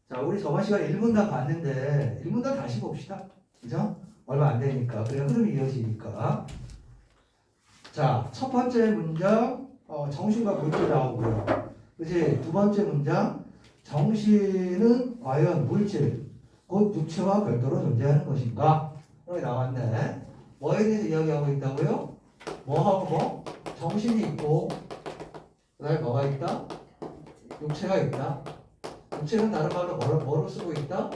자, 우리 저번 시간에 1문단 봤는데 1문단 다시 봅시다. 그죠? 얼마 안 되니까. 그래야 흐름이 이어지니까. 자, 첫 번째 문장 정신과 물질 나오고요. 그지? 두 번째 문장 정신은 과연 물질, 곧 육체와 별도로 존재하는 것인가? 여기 나왔네. 뭐에 대해서 이야기하고 있다고요? 뭐하고 뭐? 정신이 있고 그 다음에 뭐가 있다? 육체가 있다. 육체는 다른 말로 뭐로 쓰고 있다?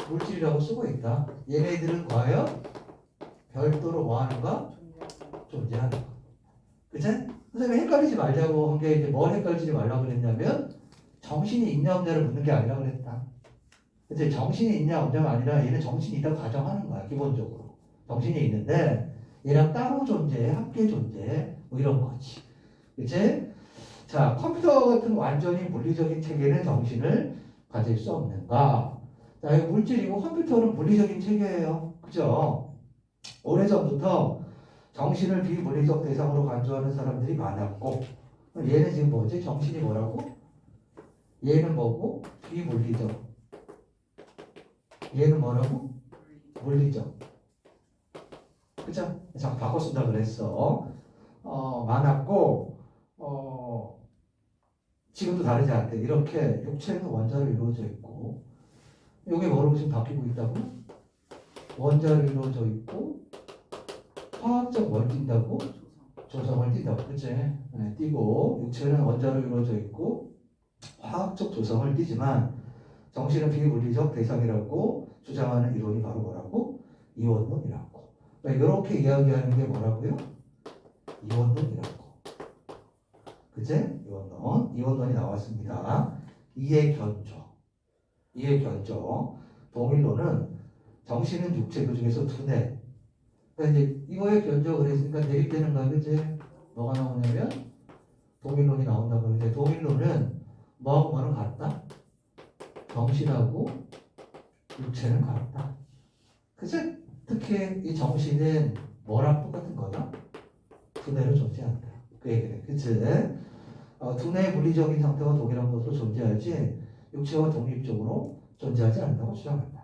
물질이라고 쓰고 있다. 얘네들은 과연 별도로 뭐 하는가? 존재하는 거. 그치? 선생님이 헷갈리지 말자고 한 게 이제 뭘 헷갈리지 말라고 그랬냐면 정신이 있냐 없냐를 묻는 게 아니라 그랬다. 그치? 정신이 있냐 없냐가 아니라 얘는 정신이 있다고 가정하는 거야. 기본적으로. 정신이 있는데 얘랑 따로 존재해, 함께 존재해, 뭐 이런 거지. 그치? 자, 컴퓨터 같은 완전히 물리적인 체계는 정신을 가질 수 없는가? 자, 이 물질이고 컴퓨터는 물리적인 체계예요. 그죠? 오래전부터 정신을 비물리적 대상으로 간주하는 사람들이 많았고, 얘는 지금 뭐지? 정신이 뭐라고? 얘는 뭐고? 비물리적. 얘는 뭐라고? 물리적. 그죠? 잠깐 바꿔 쓴다 그랬어. 많았고, 지금도 다르지 않대. 이렇게 육체는 원자로 이루어져 있고, 이게 뭐로 지금 바뀌고 있다고? 원자로 이루어져 있고, 화학적 뭘 띈다고? 조성을 띈다고. 그치? 네, 띄고, 육체는 원자로 이루어져 있고, 화학적 조성을 띠지만, 정신은 비물리적 대상이라고 주장하는 이론이 바로 뭐라고? 이원론이라고. 그러니까 이렇게 이야기하는 게 뭐라고요? 이원론이라고. 그제? 이원론이 나왔습니다. 이해 견조. 동일론은 정신은 육체 그 중에서 두뇌. 그러니까 이제 이거에 견조 그랬으니까 대립되는 거야, 그제? 뭐가 나오냐면 동일론이 나온다고 그러는데 동일론은 뭐하고 뭐는 같다? 정신하고 육체는 같다. 그제? 특히 이 정신은 뭐랑 똑같은 거다? 두뇌로 존재한다. 그 얘기네, 그치? 두뇌의 물리적인 상태와 동일한 것으로 존재하지 육체와 독립적으로 존재하지 않는다고 주장한다.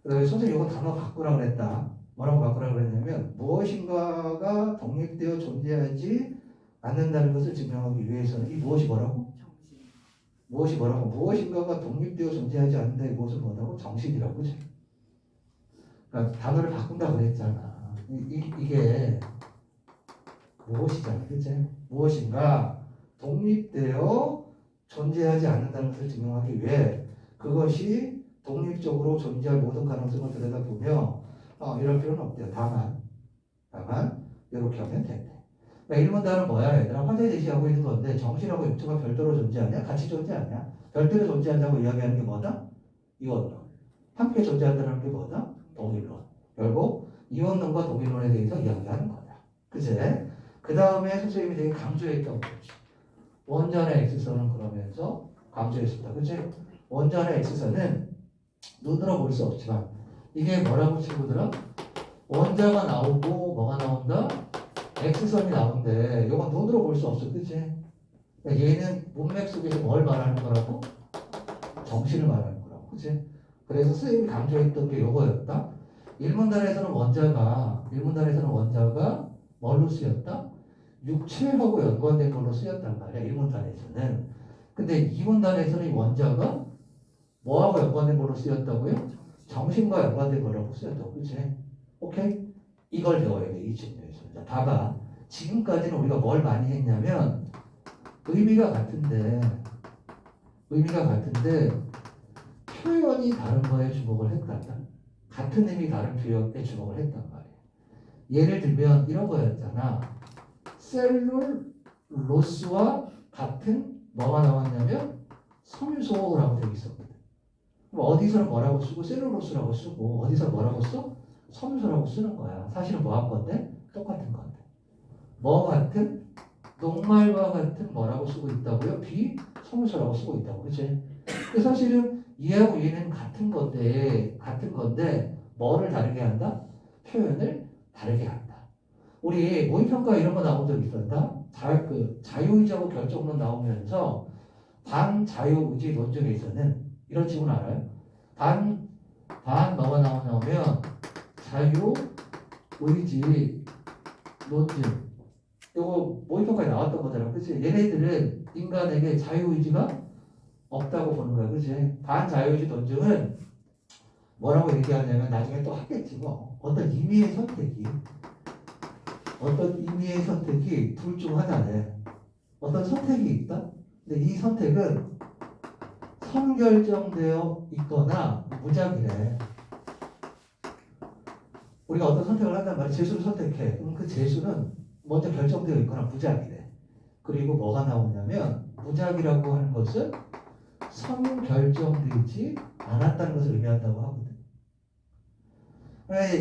그다음에 선생님 이거 단어 바꾸라 그랬다. 뭐라고 바꾸라 그랬냐면 무엇인가가 독립되어 존재하지 않는다는 것을 증명하기 위해서는 이 무엇이 뭐라고? 무엇이 뭐라고? 무엇인가가 독립되어 존재하지 않는다. 이것은 뭐라고? 정신이라고. 그치? 그러니까 단어를 바꾼다 그랬잖아. 이게 무엇이잖아. 그치? 무엇인가 독립되어 존재하지 않는다는 것을 증명하기 위해 그것이 독립적으로 존재할 모든 가능성을 들여다보며 이럴 필요는 없대요. 다만 이렇게 하면 된대. 그러니까 1번 단은 뭐야? 얘들아 화제 제시하고 있는 건데 정신하고 육체가 별도로 존재하냐? 같이 존재하냐? 별도로 존재한다고 이야기하는 게 뭐다? 이원론. 함께 존재한다는 게 뭐다? 동일론. 결국 이원론과 동일론에 대해서 이야기하는 거다. 그제? 그 다음에 선생님이 되게 강조했던 거지. 원전의 X선은 그러면서 강조했습니다. 그치? 원전의 X선은 눈으로 볼 수 없지만 이게 뭐라고 친구들아? 원자가 나오고 뭐가 나온다? X선이 나오는데 이건 눈으로 볼 수 없어. 그치? 그러니까 얘는 문맥 속에서 뭘 말하는 거라고? 정신을 말하는 거라고. 그치? 그래서 선생님이 강조했던 게 이거였다. 일문단에서는 원자가 뭘로 쓰였다? 육체하고 연관된 걸로 쓰였단 말이야. 1문단에서는. 근데 2문단에서는 이 원자가 뭐하고 연관된 걸로 쓰였다고요? 정신과 연관된 거라고 쓰였다고. 그치? 오케이? 이걸 배워야 돼. 이 측면에서. 자, 봐봐. 지금까지는 우리가 뭘 많이 했냐면 의미가 같은데 표현이 다른 거에 주목을 했단다. 같은 의미 다른 표현에 주목을 했단 말이야. 예를 들면 이런 거였잖아. 셀룰로스와 같은 뭐가 나왔냐면 섬유소라고 되어 있었거든. 그럼 어디서는 뭐라고 쓰고 셀룰로스라고 쓰고 어디서 뭐라고 써? 섬유소라고 쓰는 거야. 사실은 뭐 한 건데? 똑같은 건데. 뭐 같은? 녹말과 같은 뭐라고 쓰고 있다고요? 비섬유소라고 쓰고 있다고. 그치? 근데 사실은 얘하고 얘는 같은 건데 뭐를 다르게 한다? 표현을 다르게 한다. 우리 모의평가 이런 거 나온 적 있었다? 자유의지하고 결정론 나오면서 반자유의지 논증에서는 이런 지문 알아요? 반 뭐가 나오냐면 자유, 의지, 논증. 요거 모의고사에 나왔던 거잖아. 그치? 얘네들은 인간에게 자유의지가 없다고 보는 거야. 그치? 반자유의지 논증은 뭐라고 얘기하냐면 나중에 또 하겠지 뭐. 어떤 의미의 선택이 둘 중 하나네. 어떤 선택이 있다? 근데 이 선택은 선결정되어 있거나 무작위래. 우리가 어떤 선택을 한단 말이야. 재수를 선택해. 그럼 그 재수는 먼저 결정되어 있거나 무작위래. 그리고 뭐가 나오냐면 무작위라고 하는 것은 선결정되지 않았다는 것을 의미한다고 하거든.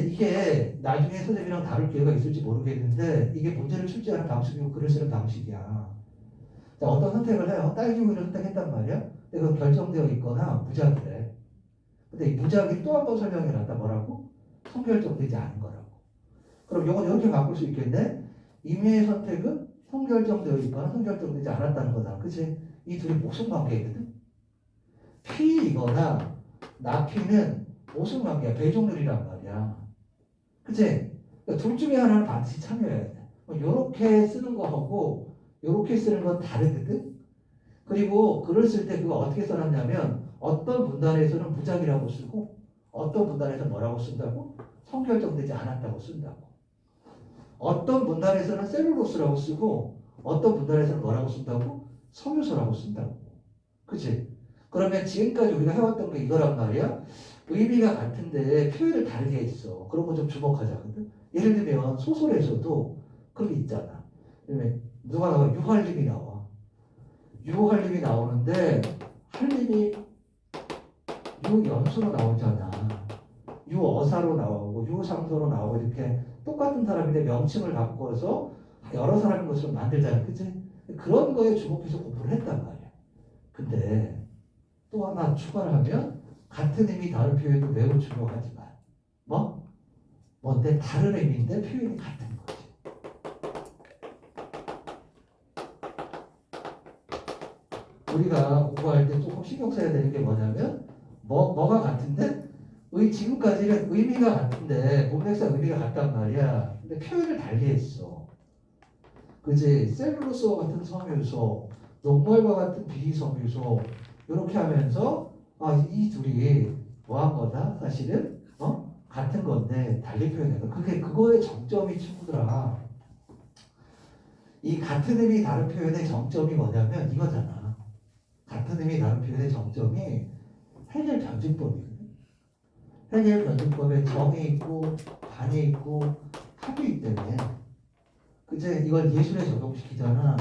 이게 나중에 선생님이랑 다룰 기회가 있을지 모르겠는데 이게 문제를 출제하는 방식이고 글을 쓰는 방식이야. 자, 어떤 선택을 해요. 딸기 우유를 선택했단 말이야. 근데 그건 결정되어 있거나 무작위래. 근데 이 무작위 또 한 번 설명해 놨다. 뭐라고? 선결정되지 않은 거라고. 그럼 이건 이렇게 바꿀 수 있겠네. 임의의 선택은 선결정되어 있거나 선결정되지 않았다는 거다. 그치? 이 둘이 무슨 관계거든? P이거나 나P는 무슨 관계야? 배종률이란 말이야. 그치? 그러니까 둘 중에 하나는 반드시 참여해야 돼. 요렇게 쓰는 거하고 요렇게 쓰는 건 다르거든? 그리고 글을 쓸 때 그거 어떻게 써놨냐면 어떤 문단에서는 무작위라고 쓰고 어떤 문단에서 뭐라고 쓴다고? 선결정되지 않았다고 쓴다고. 어떤 문단에서는 셀룰로스라고 쓰고 어떤 문단에서는 뭐라고 쓴다고? 섬유소라고 쓴다고. 그치? 그러면 지금까지 우리가 해왔던 게 이거란 말이야. 의미가 같은데 표현을 다르게 했어. 그런 거 좀 주목하자거든. 예를 들면 소설에서도 그런 게 있잖아. 그러면 누가 나와? 유할림이 나와. 유할림이 나오는데 할림이 유연수로 나오잖아. 유어사로 나오고 유상소로 나오고 이렇게 똑같은 사람인데 명칭을 바꿔서 여러 사람인 것처럼 만들잖아. 그치? 그런 거에 주목해서 공부를 했단 말이야. 근데 또 하나 추가를 하면 같은 의미 다른 표현도 매우 중요하지만 뭔데 다른 의미인데 표현이 같은 거지. 우리가 공부할 때 조금 신경 써야 되는 게 뭐냐면 뭐가 같은데 지금까지는 의미가 같은데 문맥상 의미가 같단 말이야. 근데 표현을 달리 했어. 그지? 셀룰로스와 같은 섬유소, 녹말과 같은 비섬유소 이렇게 하면서 이 둘이 뭐 한 거다? 사실은 같은 건데 달리 표현해서 그거의 정점이 친구들아. 이 같은 의미 다른 표현의 정점이 뭐냐면 이거잖아. 같은 의미 다른 표현의 정점이 해결 변증법이거든. 해결 변증법에 정이 있고 반이 있고 합이 있기 때문에 그제 이걸 예술에 적용시키잖아.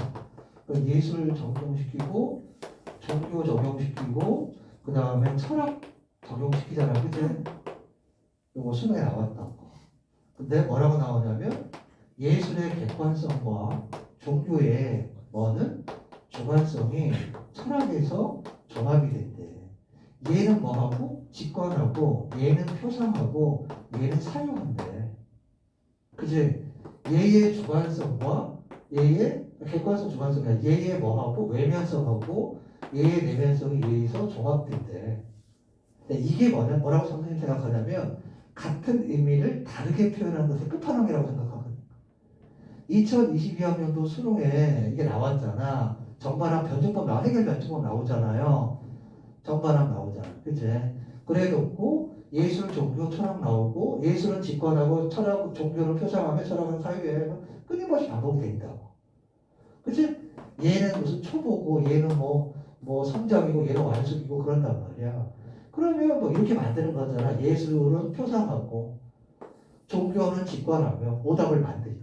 예술 적용시키고 종교 적용시키고 그 다음에 철학 적용시키잖아. 그제 요거 수능에 나왔던 거. 근데 뭐라고 나오냐면 예술의 객관성과 종교의 주관성이 철학에서 종합이 된대. 얘는 뭐하고? 직관하고 얘는 표상하고 얘는 사용한대. 그지? 얘의 주관성과 얘의 객관성 주관성이야. 얘의 뭐하고 외면성하고 얘의 내면성이 얘에서 종합된대. 이게 뭐라고 선생님 생각하냐면 같은 의미를 다르게 표현하는 것의 끝판왕이라고 생각하거든. 2022학년도 수능에 이게 나왔잖아. 정반합 변증법 해결 변증법 나오잖아요. 정반합 나오잖아. 그치? 그래 놓고 예술, 종교, 철학 나오고 예술은 직관하고 철학, 종교를 표상하며 철학은 사유에 끊임없이 반복이 된다고. 그치? 얘는 무슨 초보고 얘는 뭐 성장이고 얘는 완숙이고 그런단 말이야. 그러면 뭐 이렇게 만드는 거잖아. 예술은 표상하고 종교는 직관하며 오답을 만들때.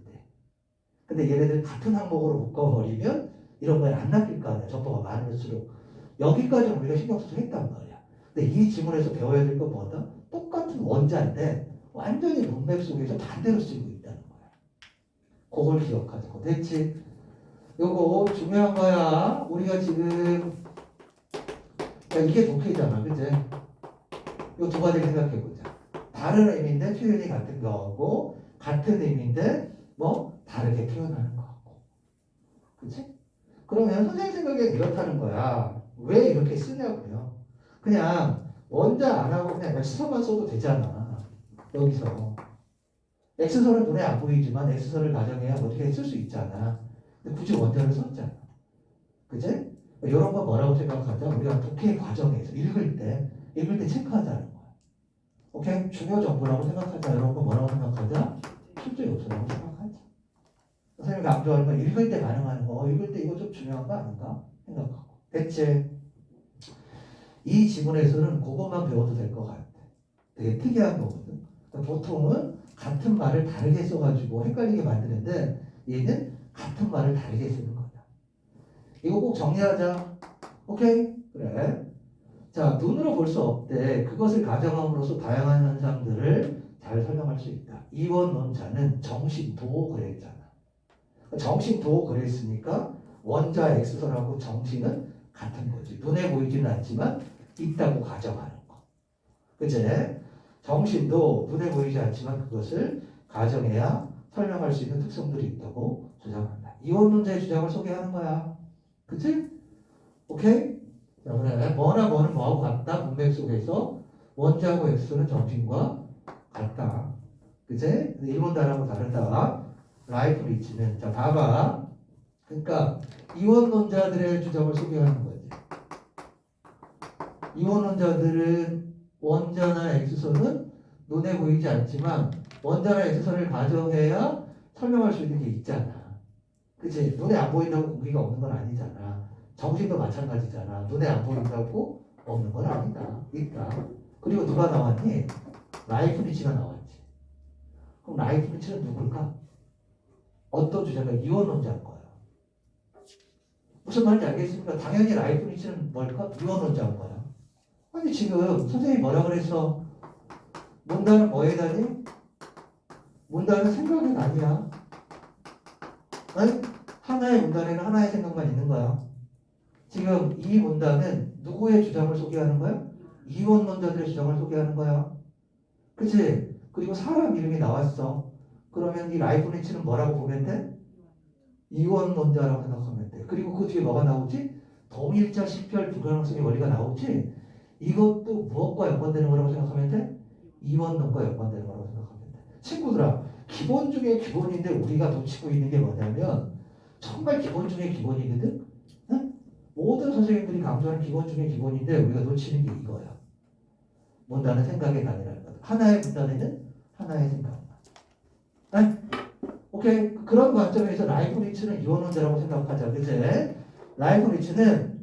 근데 얘네들 같은 항목으로 묶어버리면 이런 거에 안 낚일 거 아니야. 정보가 많을수록. 여기까지는 우리가 신경 써서 했단 말이야. 근데 이 지문에서 배워야 될 건 뭐다? 똑같은 원자인데 완전히 문맥 속에서 반대로 쓰고 있다는 거야. 그걸 기억하자고. 됐지? 요거 중요한 거야. 우리가 지금 이게 독해잖아. 그치? 요 두 가지 생각해보자. 다른 의미인데 표현이 같은 거하고 같은 의미인데 다르게 표현하는 거하고. 그치? 그러면 선생님 생각에 이렇다는 거야. 왜 이렇게 쓰냐고요. 그냥 원자 안 하고 그냥 X선만 써도 되잖아. 여기서 X선은 눈에 안 보이지만 X선을 가정해야 어떻게 쓸 수 있잖아. 근데 굳이 원자를 썼잖아. 그치? 이런 거 뭐라고 생각하자? 우리가 독해 과정에서 읽을 때 체크하자는 거야. 오케이? 중요 정보라고 생각하자. 이런 거 뭐라고 생각하자? 출제 요소라고 생각하자. 선생님이 강조하는 건 읽을 때 반응하는 거. 읽을 때 이거 좀 중요한 거 아닌가? 생각하고. 됐지? 이 지문에서는 그것만 배워도 될 것 같아. 되게 특이한 거거든. 그러니까 보통은 같은 말을 다르게 써가지고 헷갈리게 만드는데 얘는 같은 말을 다르게 쓰는 거다. 이거 꼭 정리하자. 오케이? 그래. 자, 눈으로 볼 수 없대. 그것을 가정함으로써 다양한 현상들을 잘 설명할 수 있다. 이원론자는 정신도 그랬잖아. 정신도 그랬으니까 원자 X선하고 정신은 같은 거지. 눈에 보이지는 않지만 있다고 가정하는 거. 그치? 정신도 눈에 보이지 않지만 그것을 가정해야 설명할 수 있는 특성들이 있다고 주장한다. 이원론자의 주장을 소개하는 거야. 그치? 오케이? 자, 그래. 뭐나 뭐는 뭐하고 같다. 문맥 속에서 원자하고 X는 정신과 같다. 그치? 일본 단어하고 다르다. 라이프니츠는. 자, 봐봐. 그러니까 이원론자들의 주장을 소개하는 거지. 이원론자들은 원자나 X선은 눈에 보이지 않지만 원자나 X선을 가정해야 설명할 수 있는 게 있잖아. 그치? 눈에 안 보인다고 공기가 없는 건 아니잖아. 정신도 마찬가지잖아. 눈에 안 보인다고 없는 건 아니다. 있다. 그리고 누가 나왔니? 라이프니츠가 나왔지. 그럼 라이프니츠는 누굴까? 어떤 주장가? 이원론자인 거야. 무슨 말인지 알겠습니까? 당연히 라이프니츠는 뭘까? 이원론자인 거야. 아니 지금 선생님이 뭐라 그랬어? 문단은 뭐에 다니? 문단은 생각이 아니야. 아니? 하나의 문단에는 하나의 생각만 있는 거야. 지금 이 문단은 누구의 주장을 소개하는 거야? 이원론자들의 주장을 소개하는 거야. 그치? 그리고 사람 이름이 나왔어. 그러면 이 라이프니츠는 뭐라고 보면 돼? 이원론자라고 생각하면 돼. 그리고 그 뒤에 뭐가 나오지? 동일자 식별 불가능성의 원리가 나오지? 이것도 무엇과 연관되는 거라고 생각하면 돼? 이원론과 연관되는 거라고 생각하면 돼. 친구들아, 기본 중에 기본인데 우리가 놓치고 있는 게 뭐냐면 정말 기본 중에 기본이거든? 응? 모든 선생님들이 강조하는 기본 중에 기본인데 우리가 놓치는 게 이거야. 문단은 생각의 단위라는 거다. 하나의 문단에는 하나의 생각만. 네? 오케이? 그런 관점에서 라이프니츠는 이원론자라고 생각하자. 그치? 라이프니츠는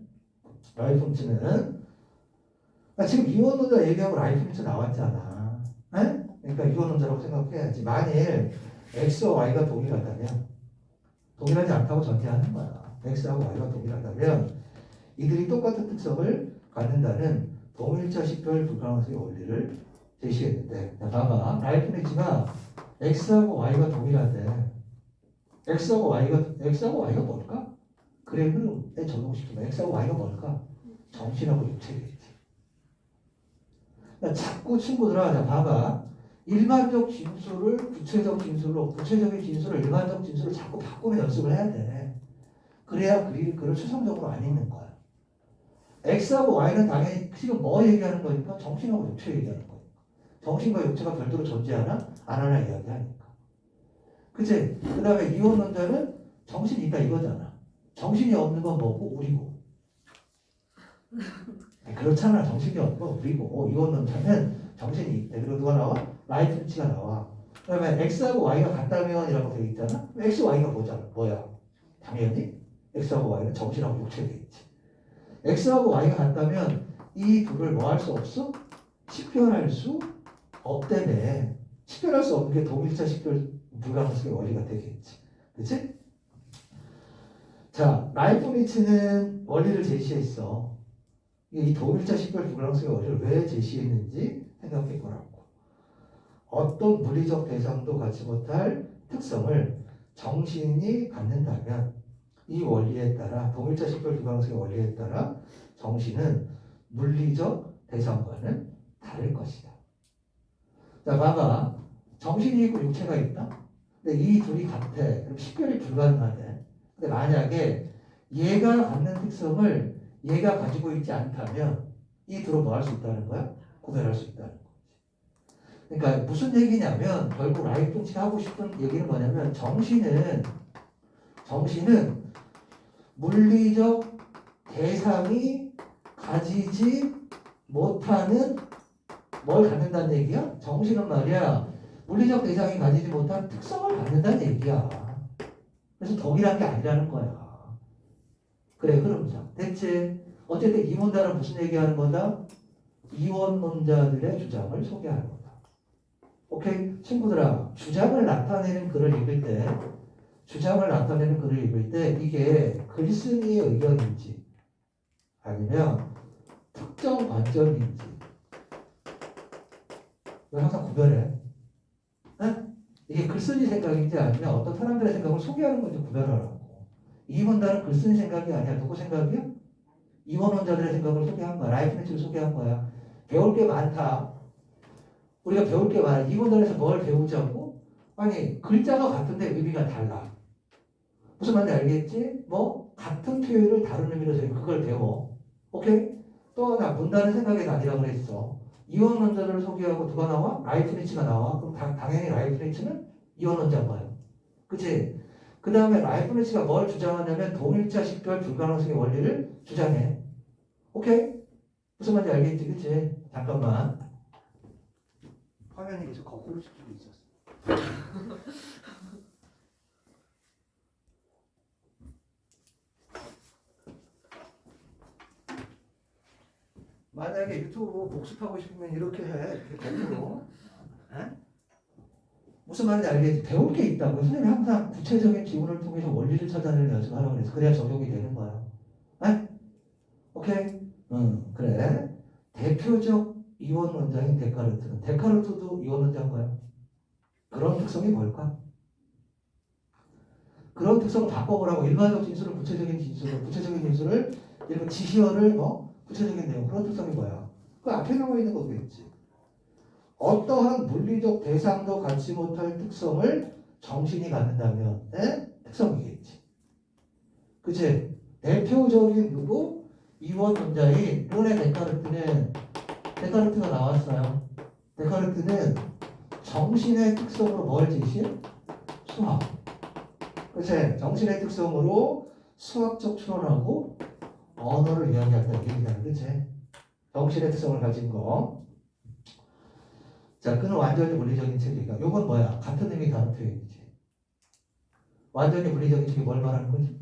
지금 이원론자 얘기하고 라이프니츠 나왔잖아. 네? 그러니까 이원론자라고 생각해야지. 만일 X와 Y가 동일하다면 동일하지 않다고 전제하는 거야. X하고 Y가 동일하다면 이들이 똑같은 특성을 갖는다는 동일자 식별 불가능성의 원리를 제시했는데, 자, 봐봐. 라이프니츠가 X하고 Y가 동일한데 X하고 Y가 뭘까? 그래, 흐름에 적용시키면 X하고 Y가 뭘까? 정신하고 육체겠지. 그러니까 자꾸 친구들아, 자, 봐봐. 일반적 진술을 구체적 진술로, 구체적인 진술을 일반적 진술을 자꾸 바꾸는 연습을 해야 돼. 그래야 글을 추상적으로 안 읽는 거야. X하고 Y는 당연히 지금 뭐 얘기하는 거니까? 정신하고 육체 얘기하는 거니까. 정신과 육체가 별도로 존재하나? 안 하나 이야기하니까. 그치? 그 다음에 이원론자는 정신이 있다 이거잖아. 정신이 없는 건 뭐고? 우리고. 그렇잖아. 정신이 없는 건 우리고. 이원론자는 정신이 있대. 그리고 누가 나와? 라이프니츠가 나와. 그 다음에 X하고 Y가 같다면 이라고 되어 있잖아. X, Y가 뭐야? 당연히 X하고 Y는 정신하고 육체가 있지. X하고 Y가 같다면 이 둘을 뭐 할 수 없어? 식별할 수 없다며. 식별할 수 없는 게 동일자 식별 불가능성의 원리가 되겠지. 그치? 자, 라이프니츠는 원리를 제시했어. 이 동일자 식별 불가능성의 원리를 왜 제시했는지 생각해 보라고. 어떤 물리적 대상도 갖지 못할 특성을 정신이 갖는다면 이 원리에 따라, 동일자 식별 불가능성의 원리에 따라 정신은 물리적 대상과는 다를 것이다. 자, 봐봐. 정신이 있고 육체가 있다. 근데 이 둘이 같아. 그럼 식별이 불가능하대. 근데 만약에 얘가 갖는 특성을 얘가 가지고 있지 않다면 이 두로 뭐 할 수 있다는 거야? 구별할 수 있다는 거지. 그러니까 무슨 얘기냐면 결국 라이프치가 하고 싶은 얘기는 뭐냐면 정신은 물리적 대상이 가지지 못하는 뭘 갖는다는 얘기야? 정신은 말이야 물리적 대상이 가지지 못한 특성을 갖는다는 얘기야. 그래서 덕이란 게 아니라는 거야. 그래 그럼 자 됐지? 어쨌든 이 문단은 무슨 얘기하는 거다? 이원론자들의 주장을 소개하는 거다. 오케이? 친구들아 주장을 나타내는 글을 읽을 때 이게 글쓴이의 의견인지 아니면 특정 관점인지 이거 항상 구별해. 응? 이게 글쓴이 생각인지 아니면 어떤 사람들의 생각을 소개하는 건지 구별하라고. 이 문단은 글쓴이 생각이 아니야. 누구 생각이야? 이원론자들의 생각을 소개한 거야. 라이프니츠를 소개한 거야. 배울 게 많다. 우리가 배울 게 많아. 이 문단에서 뭘 배우자고? 아니 글자가 같은데 의미가 달라. 무슨 말인지 알겠지? 뭐 같은 표현을 다른 의미로 써요. 그걸 배워. 오케이? 또 하나 문단은 생각이 아니라 그랬어. 이원론자들을 소개하고 누가 나와? 라이프니츠가 나와. 그럼 당연히 라이프니츠는 이원론자인 거야. 그치? 그 다음에 라이프니츠가 뭘 주장하냐면 동일자 식별 불가능성의 원리를 주장해. 오케이? 무슨 말인지 알겠지? 그치? 잠깐만. 화면이 계속 거꾸로 찍히고 있었어. 만약에 유튜브 복습하고 싶으면 이렇게 해. 이렇게 거꾸로. 무슨 말인지 알겠지? 배울 게 있다고. 선생님이 항상 구체적인 기문을 통해서 원리를 찾아내는 연습을 하라고 그래서 그래야 적용이 되는 거야. 에? 오케이? 응, 그래. 대표적 이원론자인 데카르트는 데카르트도 이원론자인 거야. 그런 특성이 뭘까? 그런 특성을 바꿔보라고. 일반적 진술을 구체적인 진술을 일본 지시어를 구체적인 내용. 그런 특성이 뭐야? 그 앞에 나와 있는 거겠지. 어떠한 물리적 대상도 갖지 못할 특성을 정신이 갖는다면 특성이겠지. 그치? 대표적인 누구? 이원론자인 르네 데카르트가 나왔어요. 데카르트는 정신의 특성으로 뭘 제시해? 수학. 그치? 정신의 특성으로 수학적 추론하고 언어를 이야기한다. 얘기잖아. 그치? 정신의 특성을 가진 거. 자, 그는 완전히 물리적인 체계가. 요건 뭐야? 같은 의미 다른 표현이지. 완전히 물리적인 체계 뭘 말하는 거지?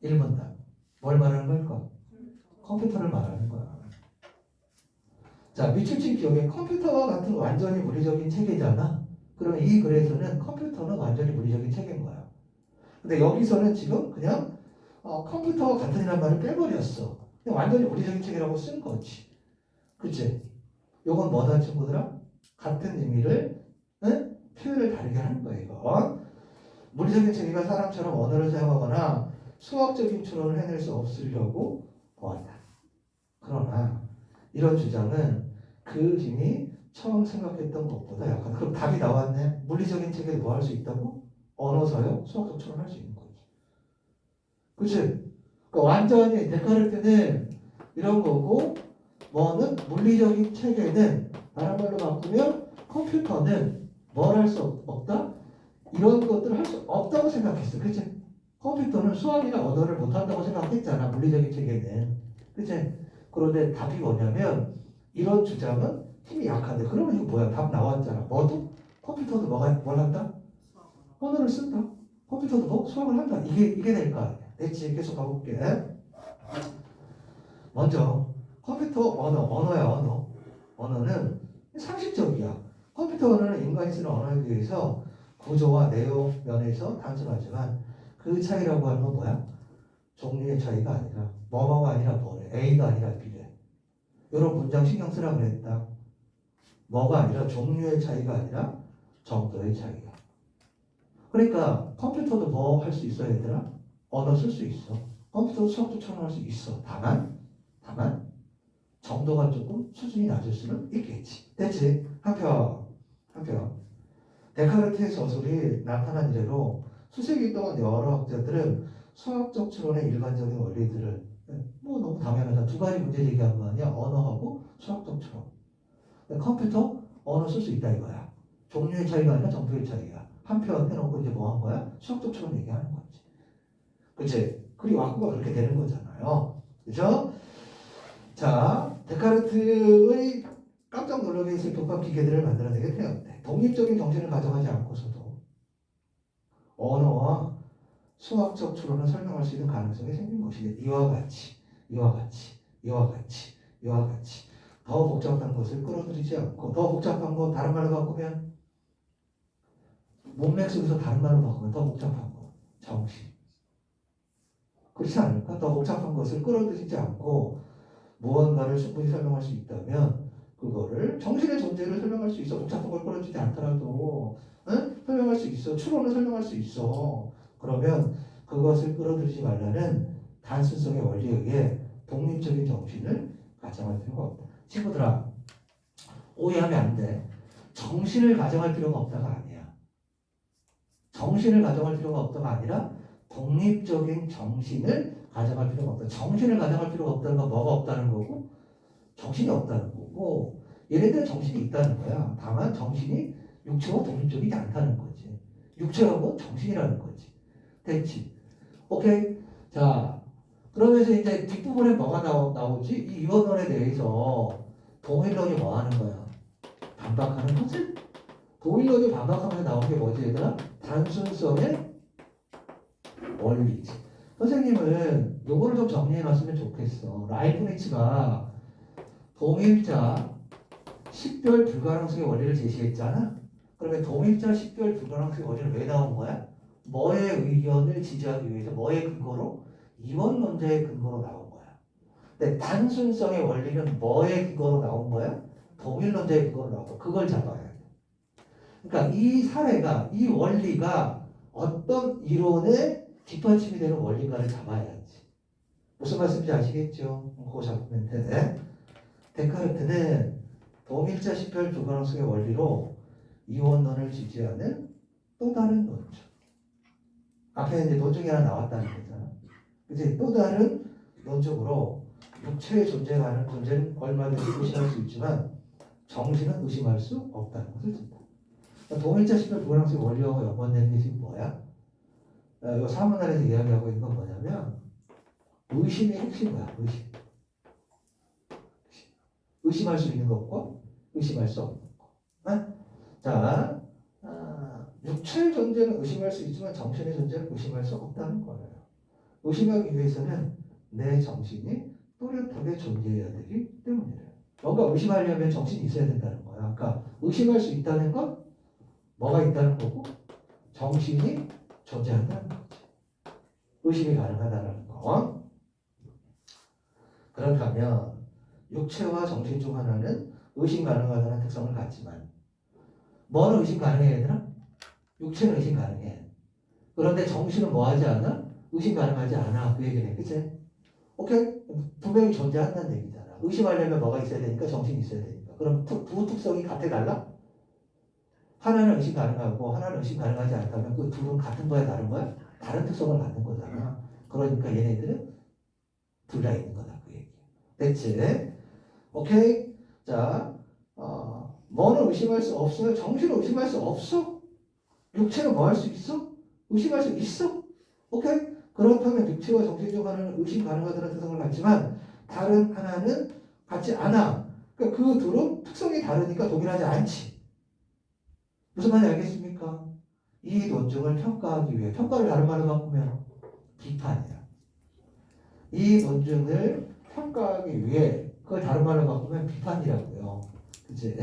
1번단. 뭘 말하는 걸까? 컴퓨터를 말하는 거야. 자, 미출진 기억에 컴퓨터와 같은 완전히 물리적인 체계잖아. 그러면 이 글에서는 컴퓨터는 완전히 물리적인 체계인 거야. 근데 여기서는 지금 그냥 컴퓨터와 같은이라는 말을 빼버렸어. 그냥 완전히 물리적인 체계라고 쓴 거지. 그치? 요건 뭐다 친구들아? 같은 의미를 표현을 다르게 하는 거예요. 이거. 물리적인 체계가 사람처럼 언어를 사용하거나 수학적인 추론을 해낼 수 없으려고 보았다. 그러나 이런 주장은 그 힘이 처음 생각했던 것보다 약하다. 그럼 답이 나왔네. 물리적인 체계를 뭐 할 수 있다고? 언어 사용, 수학적 추론할 수 있는 거지. 그치? 그러니까 완전히 데카르트는 이런 거고 뭐는 물리적인 체계는 다른 말로 바꾸면 컴퓨터는 뭘 할 수 없다? 이런 것들을 할 수 없다고 생각했어. 그치? 컴퓨터는 수학이나 언어를 못한다고 생각했잖아. 물리적인 체계는. 그치? 그런데 답이 뭐냐면 이런 주장은 힘이 약한데 그러면 이거 뭐야? 답 나왔잖아. 뭐도? 컴퓨터도 뭘 한다? 언어를 쓴다. 컴퓨터도 뭐? 수학을 한다. 이게 될 거 아니야. 됐지? 계속 가볼게. 먼저 컴퓨터 언어야 언어. 언어는 상식적이야. 컴퓨터 언어는 인간이 쓰는 언어에 비해서 구조와 내용 면에서 단순하지만 그 차이라고 하는 건 뭐야? 종류의 차이가 아니라 뭐뭐가 아니라 뭐래. A가 아니라 B래. 이런 문장 신경 쓰라 그랬다. 뭐가 아니라 종류의 차이가 아니라 정도의 차이야. 그러니까 컴퓨터도 뭐 할 수 있어 얘들아? 언어 쓸 수 있어. 컴퓨터도 수학도 처럼할 수 있어. 다만 정도가 조금 수준이 낮을 수는 있겠지. 됐지? 한편 데카르트의 저술이 나타난 이래로 수세기 동안 여러 학자들은 수학적 추론의 일반적인 원리들을 뭐 너무 당연하다. 두 가지 문제 제기한 거 아니야? 언어하고 수학적 추론. 컴퓨터 언어 쓸 수 있다 이거야. 종류의 차이가 아니라 정도의 차이야. 한편 해놓고 이제 뭐 한 거야? 수학적 추론 얘기하는 거지. 그치? 그리고 와꾸가 그렇게 되는 거잖아요. 그죠? 자, 데카르트의 깜짝 놀라게 있을 독학 기계들을 만들어내게 되었대. 독립적인 정신을 가정하지 않고서도 언어와 수학적 추론을 설명할 수 있는 가능성이 생긴 것이래. 이와 같이, 이와 같이, 이와 같이, 이와 같이. 더 복잡한 것을 끌어들이지 않고, 더 복잡한 거 다른 말로 바꾸면, 문맥 속에서 다른 말로 바꾸면 더 복잡한 거, 정신. 그렇지 않을까? 더 복잡한 것을 끌어들이지 않고 무언가를 충분히 설명할 수 있다면 그거를 정신의 존재를 설명할 수 있어. 복잡한 걸 끌어들이지 않더라도 응? 설명할 수 있어. 추론을 설명할 수 있어. 그러면 그것을 끌어들이지 말라는 단순성의 원리에 의해 독립적인 정신을 가정할 필요가 없다. 친구들아, 오해하면 안 돼. 정신을 가정할 필요가 없다가 아니야. 정신을 가정할 필요가 없다가 아니라 독립적인 정신을 가정할 필요가 없다. 정신을 가정할 필요가 없다는 건 뭐가 없다는 거고 정신이 없다는 거고 얘네들은 정신이 있다는 거야. 다만 정신이 육체와 독립적이지 않다는 거지. 육체하고 정신이라는 거지. 됐지? 오케이? 자, 그러면서 이제 뒷부분에 뭐가 나오지? 이 이원론에 대해서 동일론이 뭐 하는 거야? 반박하는 거지? 동일론이 반박하면서 나온 게 뭐지 얘들아? 단순성의 원리지. 선생님은 요거를 좀 정리해 놨으면 좋겠어. 라이프니츠가 동일자 식별 불가능성의 원리를 제시했잖아. 그러면 동일자 식별 불가능성의 원리는 왜 나온 거야? 뭐의 의견을 지지하기 위해서 뭐의 근거로? 이원론자의 근거로 나온 거야. 근데 단순성의 원리는 뭐의 근거로 나온 거야? 동일론자의 근거로 나온 거야. 그걸 잡아야 돼. 그러니까 이 사례가, 이 원리가 어떤 이론의 뒷받침이 되는 원리인가를 잡아야지. 무슨 말씀인지 아시겠죠? 그거 잡으면 돼. 데카르트는 동일자 식별 불가능성의 원리로 이원론을 지지하는 또 다른 논조. 앞에 이제 논증이 하나 나왔다는 거잖아. 이제 또 다른 논적으로 육체의 존재는 얼마든지 의심할 수 있지만 정신은 의심할 수 없다는 것을 든다. 그러니까 동일자 식별 불가능성의 원리하고 연관되는 게 지금 뭐야? 이 사문안에서 이야기하고 있는 건 뭐냐면 의심의 핵심이야. 의심할 수 있는 것과 의심할 수 없는 것. 자, 육체의 존재는 의심할 수 있지만 정신의 존재는 의심할 수 없다는 거예요. 의심하기 위해서는 내 정신이 또렷하게 존재해야 되기 때문이래요. 뭔가 의심하려면 정신이 있어야 된다는 거야. 그러니까 의심할 수 있다는 건 뭐가 있다는 거고 정신이 존재한다는 거지. 의심이 가능하다는 거. 그렇다면 육체와 정신 중 하나는 의심 가능하다는 특성을 갖지만 뭐는 의심 가능해 얘들아? 육체는 의심 가능해. 그런데 정신은 뭐 하지 않아? 의심 가능하지 않아. 그 얘기네. 그치? 오케이? 분명히 존재한다는 얘기잖아. 의심하려면 뭐가 있어야 되니까 정신이 있어야 되니까. 그럼 두 특성이 같아 달라? 하나는 의심 가능하고 하나는 의심 가능하지 않다면 그 둘은 같은 거야 다른 거야? 다른 특성을 갖는 거잖아. 그러니까 얘네들은 둘 다 있는 거다. 그 얘기. 됐지? 오케이? 자, 뭐는 의심할 수 없어요? 정신은 의심할 수 없어? 육체는 뭐 할 수 있어? 의심할 수 있어? 오케이? 그렇다면 육체와 정신 중 하나는 의심 가능하다는 특성을 갖지만 다른 하나는 갖지 않아. 그러니까 그 둘은 특성이 다르니까 동일하지 않지. 무슨 말인지 알겠습니까? 이 논증을 평가하기 위해 평가를 다른 말로 바꾸면 비판이야. 이 논증을 평가하기 위해 그걸 다른 말로 바꾸면 비판이라고요. 그치?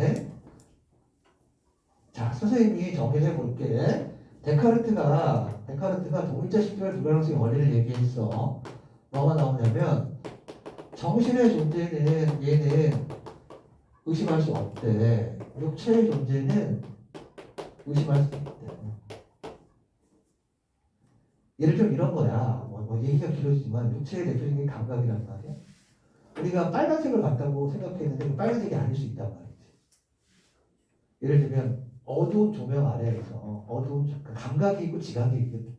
자, 선생님이 정리해 볼게. 데카르트가 동일자 식별 불가능성의 원리를 얘기했어. 뭐가 나오냐면 정신의 존재는 얘는 의심할 수 없대. 육체의 존재는 의심할 수 있대. 예를 들면 이런 거야. 뭐 얘기가 길어지지만 육체의 대표적인 감각이란 말이야. 우리가 빨간색을 봤다고 생각했는데 그 빨간색이 아닐 수 있단 말이지. 예를 들면 어두운 조명 아래에서 어두운 감각이 있고 지각이 있거든.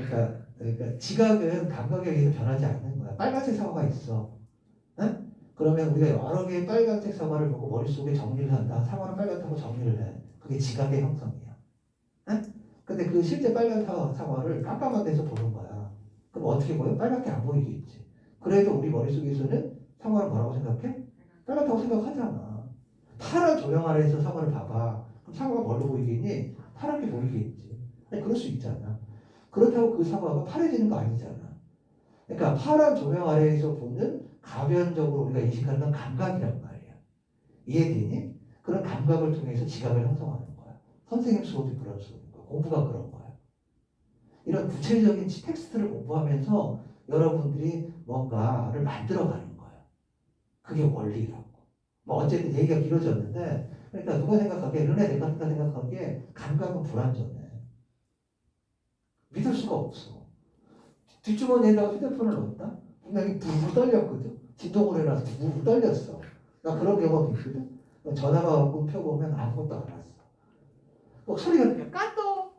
그러니까 지각은 감각에 의해서 변하지 않는 거야. 빨간색 사과가 있어. 응? 그러면 우리가 여러 개의 빨간색 사과를 보고 머릿속에 정리를 한다. 사과는 빨갛다고 정리를 해. 그게 지각의 형성이야. 응? 근데 그 실제 빨간 사과를 깜깜한 데서 보는 거야. 그럼 어떻게 보여? 빨갛게 안 보이겠지. 그래도 우리 머릿속에서는 사과를 뭐라고 생각해? 빨갛다고 생각하잖아. 파란 조명 아래에서 사과를 봐봐. 그럼 사과가 뭘로 보이겠니? 파랗게 보이겠지. 아니, 그럴 수 있잖아. 그렇다고 그 사과가 파래지는 거 아니잖아. 그러니까 파란 조명 아래에서 보는 가변적으로 우리가 인식하는 건 감각이란 말이야. 이해되니? 그런 감각을 통해서 지각을 형성하는 거야. 선생님 수업이 그런 수업인 거야. 공부가 그런 거야. 이런 구체적인 텍스트를 공부하면서 여러분들이 뭔가를 만들어가는 거야. 그게 원리라고. 뭐 어쨌든 얘기가 길어졌는데, 그러니까 누가 생각하기에, 르네 데카르트가 생각하기에 감각은 불완전해. 믿을 수가 없어. 뒷주머니에다가 휴대폰을 넣었다? 분명히 부르르 떨렸거든. 진동을 해놔서 부르르 떨렸어. 나 그런 경험이 있거든. 전화가 오고 펴보면 아무것도 안 왔어. 막 소리가 들려. 까똑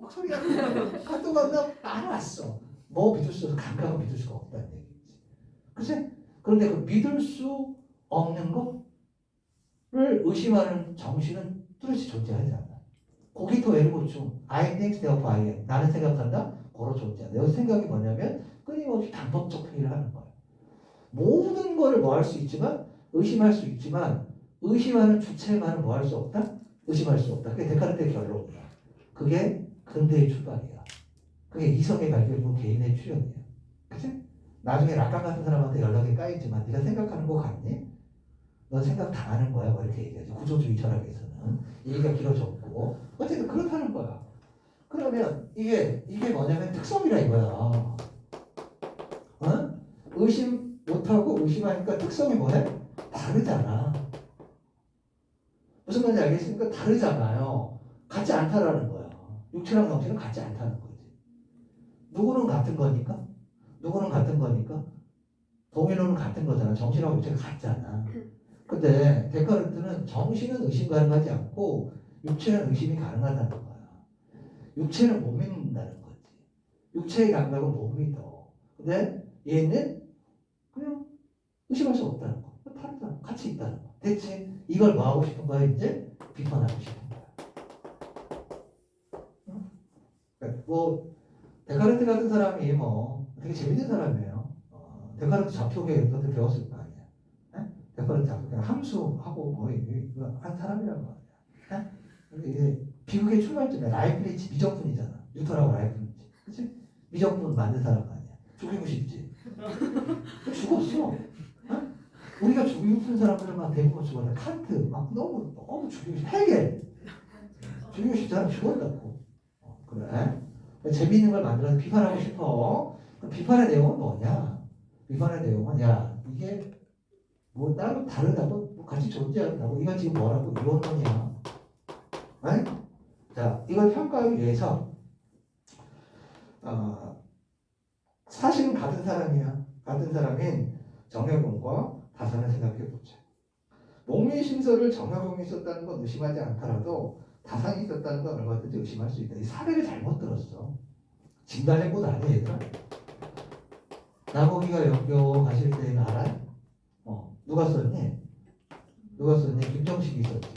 막 소리가 들려. 까똑 안 왔어. 뭐 믿을 수 없어. 감각은 믿을 수가 없다는 얘기지. 그치? 그런데 그 믿을 수 없는 거를 의심하는 정신은 뚜렷이 존재하지 않아. 고기토 에르고충 I think therefore I am. 나는 생각한다. 고로 존재한다. 여기 생각이 뭐냐면 끊임없이 반복적 회의를 하는 거야. 모든 거를 뭐 할 수 있지만 의심할 수 있지만 의심하는 주체만은 뭐 할 수 없다? 의심할 수 없다. 그게 데카르트의 결론이야. 그게 근대의 출발이야. 그게 이성의 발견이고 개인의 출현이야. 그치? 나중에 락강 같은 사람한테 연락이 까이지만 네가 생각하는 거 같니? 넌 생각 다 하는 거야. 뭐 이렇게 얘기하지. 구조주의 철학에서는. 얘기가 길어졌고 어쨌든 그렇다는 거야. 그러면 이게 뭐냐면 특성이라 이거야. 어? 의심 못하고 의심하니까 특성이 뭐해? 다르잖아. 무슨 말인지 알겠습니까? 다르잖아요. 같지 않다라는 거야. 육체랑 정신은 같지 않다는 거지. 누구는 같은 거니까? 누구는 같은 거니까? 동일론은 같은 거잖아. 정신하고 육체가 같잖아. 근데 데카르트는 정신은 의심 가능하지 않고 육체는 의심이 가능하다는 거야. 육체는 못 믿는다는 거지. 육체의 감각은 못 믿어. 근데 얘는 그냥 의심할 수 없다는 거. 다르다. 같이 있다는 거. 됐지? 이걸 뭐 하고 싶은 거야? 이제 비판하고 싶은 거야. 뭐 데카르트 같은 사람이 뭐 되게 재밌는 사람이에요. 데카르트 좌표계 이런 것들 배웠을 거 아니야. 데카르트 좌표계 함수하고 뭐 이거 한 사람이란 말이야. 이게 비극의 출발점이야. 라이프니치 미적분이잖아. 뉴턴하고 라이프니치. 그치? 미적분 만든 사람 아니야. 죽이고 싶지. 죽었어. 우리가 죽이고 싶은 사람들만 대부분 죽었다. 칸트 막 너무 죽이고 싶어. 헤겔 죽이고 싶지 않아. 죽었다고. 그래. 재미있는 걸 만들어서 비판하고 싶어. 그럼 비판의 내용은 뭐냐? 비판의 내용은 야 이게 뭐 따로 다르다고 뭐 같이 존재한다고 이건 지금 뭐라고 이원론이야. 네? 자 이걸 평가하기 위해서 사실은 같은 사람이야. 같은 사람인 정약용과 다산을 생각해 보자. 목민심서를 정약용이 썼다는 건 의심하지 않더라도 다산이 썼다는 건 얼마든지 의심할 수 있다. 이 사례를 잘못 들었어. 진달래꽃 아니야 얘들아? 나보기가 역경 가실 때는 알아요? 누가 썼니? 누가 썼니? 김정식이 썼지.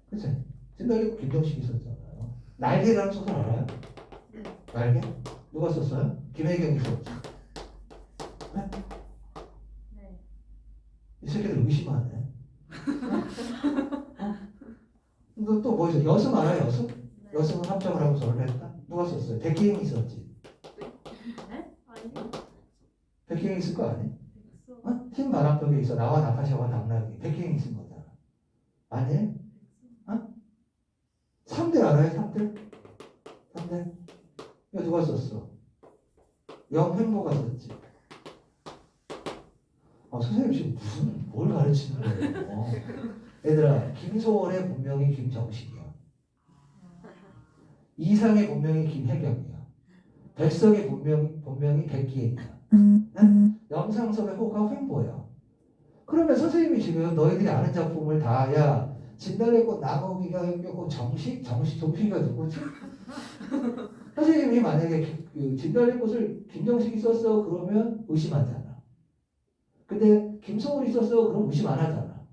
그치? 진달래꽃 김정식이 썼잖아요. 날개라는 소설 알아요? 날개? 누가 썼어요? 김혜경이 썼지. 네? 네. 이 새끼들 의심하네. 또 뭐 있어? 여승 알아요? 여승? 네. 여승은 합작을 하고 저를 했다? 누가 썼어요? 백기영이 썼지. 네? 아니요. 백기영이 쓸 거 아니? 백서. 흰 바람벽에 있어. 나와 나타샤와 당나귀. 백기영이 쓴 거잖아. 아니? 3대 알아요? 3대? 3대? 이거 누가 썼어? 영횡보가 썼지. 선생님 지금 뭘 가르치는 거예요? 얘들아, 김소월의 본명이 김정식이야. 이상의 본명이 김혜경이야. 백석의 본명이 백기행이야. 영상섭의 호가 횡보야. 그러면 선생님이 지금 너희들이 아는 작품을 다, 진달래꽃 나무기가 정식이가 누구지? 선생님이 만약에 그 진달래 꽃을 김정식이 썼어 그러면 의심하잖아. 근데 김소월이 썼어 그럼 의심 안 하잖아.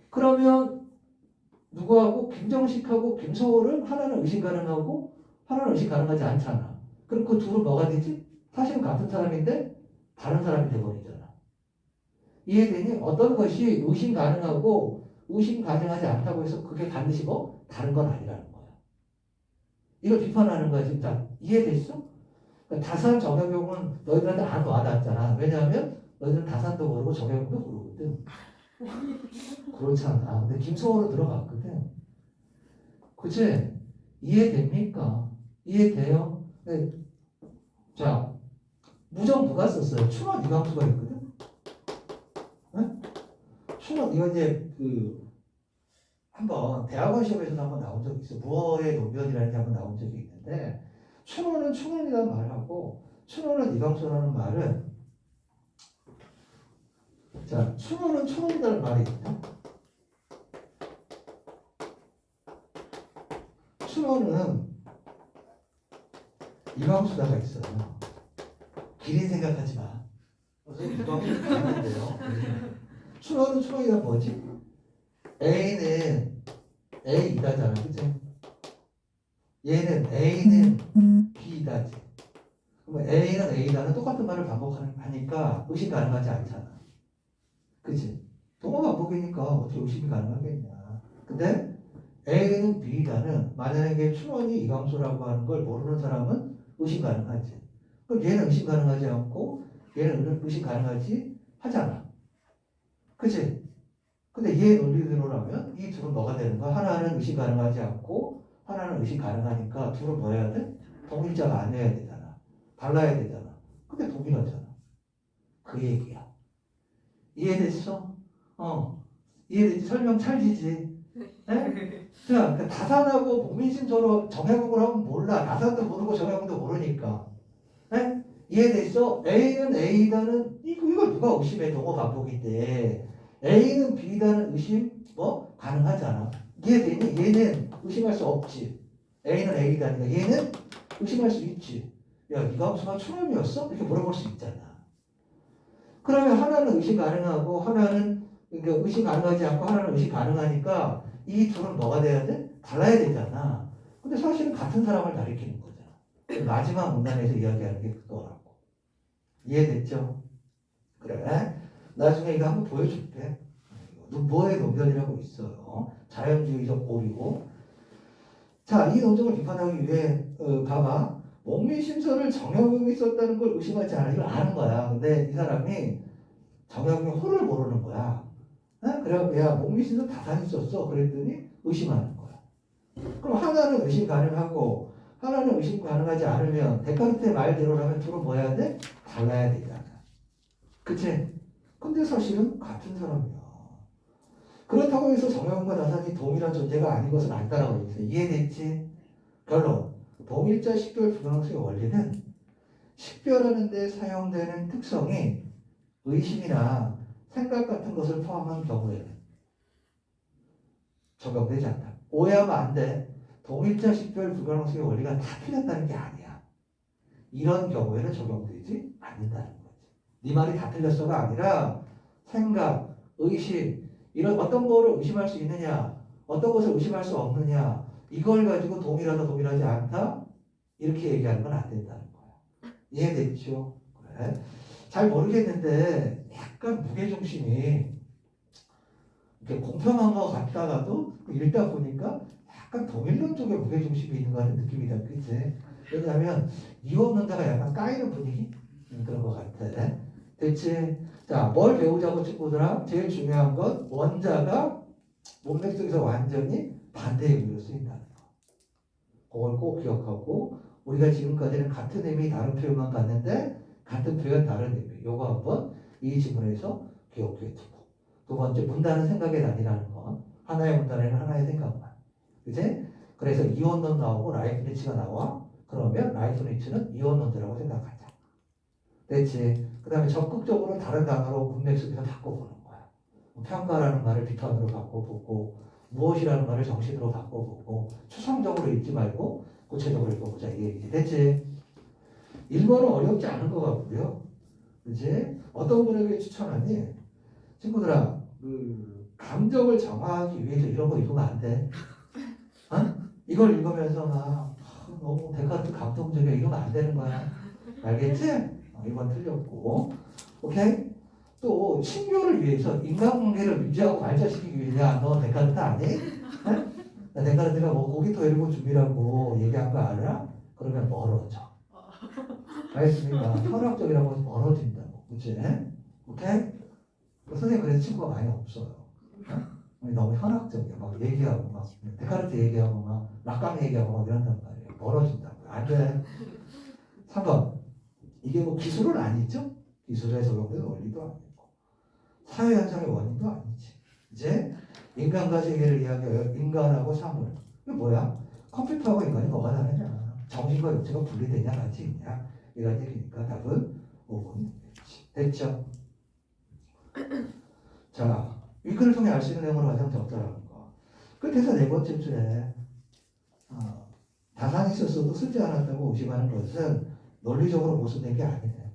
그러면 누구하고 김정식하고 김소월은 하나는 의심 가능하고 하나는 의심 가능하지 않잖아. 그럼 그 둘은 뭐가 되지? 사실은 같은 사람인데 다른 사람이 돼버리잖아. 이해되니? 어떤 것이 의심 가능하고 의심 가능하지 않다고 해서 그게 반드시 뭐 다른 건 아니라는 거야. 이걸 비판하는 거야 진짜. 이해됐어? 그러니까 다산 정약용은 너희들한테 안 와닿았잖아. 왜냐하면 너희들은 다산도 모르고 정약용도 모르거든. 그렇잖아. 근데 김소월은 들어갔거든. 그치? 이해됩니까? 이해돼요? 네. 자, 무정 누가 썼어요? 춘원 이광수가 있거든. 네? 춘원 이거 이제 한번 대학원 시험에서도 한번 나온 적이 있어. 무어의 노변이라는 게 한번 나온 적이 있는데 춘원은 춘원이라는 말하고 춘원은 이광수라는 말은 자 춘원은 춘원이라는 말이 있다. 춘원은 이광수다가 있어요. 기린 생각하지 마. 이광수 있는데요. 춘원은 춘원이가 뭐지? A는 A이다잖아, 그치? 얘는 A는 B이다지. 그러면 A는 A다는 똑같은 말을 반복하니까 의심 가능하지 않잖아. 그치? 동어 반복이니까 어떻게 의심이 가능하겠냐. 근데 A는 B이다는 만약에 춘원이 이광수라고 하는 걸 모르는 사람은 의심 가능하지. 그럼 얘는 의심 가능하지 않고 얘는 의심 가능하지 하잖아. 그치? 근데 얘 논리대로라면 이 둘은 뭐가 되는 거야? 하나는 의심 가능하지 않고 하나는 의심 가능하니까 둘은 뭐 해야 돼? 동일자가 아니어야 되잖아. 달라야 되잖아. 근데 동일하잖아. 그 얘기야. 이해됐어? 이해됐지? 설명 찰지지? 에? 자, 그 다산하고 복민심처럼 정해국을 하면 몰라. 다산도 모르고 정해국도 모르니까. 에? 이해됐어? A는 A다는 이걸 누가 의심해? 동어 반복인데 A는 B다는 의심 뭐 가능하잖아. 이해되니? 얘는 의심할 수 없지. A는 A다니까 얘는 의심할 수 있지. 야, 이광수가 춘원이었어? 이렇게 물어볼 수 있잖아. 그러면 하나는 의심 가능하고 하나는 그러니까 의심 가능하지 않고 하나는 의심 가능하니까 이 둘은 뭐가 돼야 돼? 달라야 되잖아. 근데 사실은 같은 사람을 가리키는 거잖아. 마지막 문단에서 이야기하는 게 그거라고. 이해됐죠? 그래. 나중에 이거 한번 보여줄게. 뭐의 논변이라고 있어요. 자연주의적 오류고. 자, 이 논점을 비판하기 위해 봐봐. 목민심서를 정약용이 썼다는 걸 의심하지 않아. 이걸 아는 거야. 근데 이 사람이 정약용의 호를 모르는 거야. 그래, 야, 목민심서 다산이 썼어. 그랬더니 의심하는 거야. 그럼 하나는 의심 가능하고 하나는 의심 가능하지 않으면 데카르트의 말대로라면 둘은 뭐 해야 돼? 달라야 되잖아. 그치? 근데 사실은 같은 사람이야. 그렇다고 해서 정약용과 다산이 동일한 존재가 아닌 것은 아니다라고 했어요. 이해됐지? 결론. 동일자 식별 불가능성의 원리는 식별하는 데 사용되는 특성이 의심이나 생각 같은 것을 포함한 경우에는 적용되지 않다. 오해하면 안 돼. 동일자 식별 불가능성의 원리가 다 틀렸다는 게 아니야. 이런 경우에는 적용되지 않는다는 거지. 네 말이 다 틀렸어가 아니라 생각, 의심 이런 어떤 거를 의심할 수 있느냐 어떤 것을 의심할 수 없느냐 이걸 가지고 동일하다 동일하지 않다 이렇게 얘기하는 건 안 된다는 거야. 이해됐죠? 그래. 잘 모르겠는데 약간 무게중심이 이렇게 공평한 것 같다가도 읽다 보니까 약간 동일론 쪽에 무게중심이 있는 것 같은 느낌이다. 그치? 왜냐하면 이원론자가 약간 까이는 분위기? 그런 것 같아. 됐지? 자, 뭘 배우자고 친구들아? 제일 중요한 건 원자가 문맥 속에서 완전히 반대의 의미로 쓰인다는 거. 그걸 꼭 기억하고 우리가 지금까지는 같은 의미 다른 표현만 봤는데 같은 표현 다른 의미. 요거 한번 이 지문에서 기억해 두고. 두 번째, 문단은 생각의 단위라는 건 하나의 문단에는 하나의 생각만. 그치? 그래서 이원론 나오고 라이프니츠가 나와. 그러면 라이프니츠는 이원론자라고 생각하자. 됐지? 그 다음에 적극적으로 다른 단어로 문맥 속에서 바꿔보는 거야. 평가라는 말을 비판으로 바꿔보고 무엇이라는 말을 정신으로 바꿔보고 추상적으로 읽지 말고 구체적으로 읽어보자. 이게 얘기지. 됐지? 1번은 어렵지 않은 것 같고요. 그치? 어떤 분에게 추천하니? 친구들아, 감정을 정화하기 위해서 이런 거 읽으면 안 돼. 어? 이걸 읽으면서 막 너무 데카르트 감동적이야 이러면 안 되는 거야. 알겠지? 1번 틀렸고. 오케이? 또 친교를 위해서 인간관계를 유지하고 발전시키기 위해 너 데카르트 아니? 나 데카르트가 뭐 고기토 일부 중이라고 얘기한 거 알아? 그러면 멀어져. 알겠습니까? 현학적이라고 해서 멀어진다고. 그치? 오케이? 선생님 그래서 친구가 많이 없어요. 너무 현학적이야. 막 얘기하고 막 데카르트 얘기하고 막 락강 얘기하고 막 이런단 말이에요. 멀어진다고요. 안 돼. 3번. 이게 뭐 기술은 아니죠? 기술에 적용되는 원리도 아니고 사회현상의 원인도 아니지. 이제 인간과 세계를 이야기해요. 인간하고 사물. 이게 뭐야? 컴퓨터하고 인간이 뭐가 다르냐? 정신과 육체가 분리되냐 같이 있냐? 이런 얘기니까 답은 5번이 되겠지. 됐죠? 자, 위크를 통해 알 수 있는 내용으로 가장 적절한 거. 끝에서 네 번째 줄에 다산이 있었어도 쓰지 않았다고 의심하는 것은 논리적으로 모순된 게 아니네.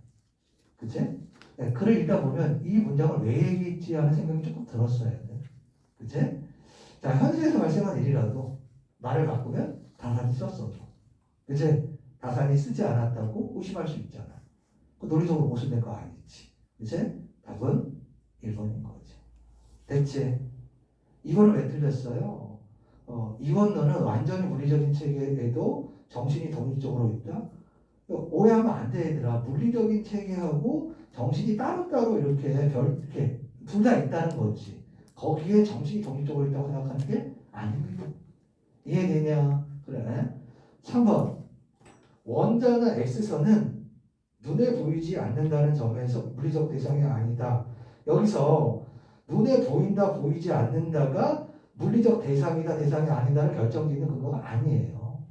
그치? 네, 글을 읽다 보면 이 문장을 왜 얘기했지 하는 생각이 조금 들었어야 돼. 그치? 자, 현실에서 발생한 일이라도 말을 바꾸면 다산이 썼어도. 그치? 다산이 쓰지 않았다고 의심할 수 있잖아. 그 논리적으로 모순된 거 아니지. 그치? 답은 1번인 거지. 됐지? 이거는 왜 틀렸어요? 이원론은 완전히 물리적인 체계에도 정신이 독립적으로 있다? 오해하면 안 돼, 얘들아. 물리적인 체계하고 정신이 따로따로 이렇게 둘 다 있다는 거지. 거기에 정신이 독립적으로 있다고 생각하는 게 아닙니다. 이해되냐? 그래. 3번. 원자나 X선은 눈에 보이지 않는다는 점에서 물리적 대상이 아니다. 여기서 눈에 보인다, 보이지 않는다가 물리적 대상이다, 대상이 아니다를 결정짓는 근거가 아니에요.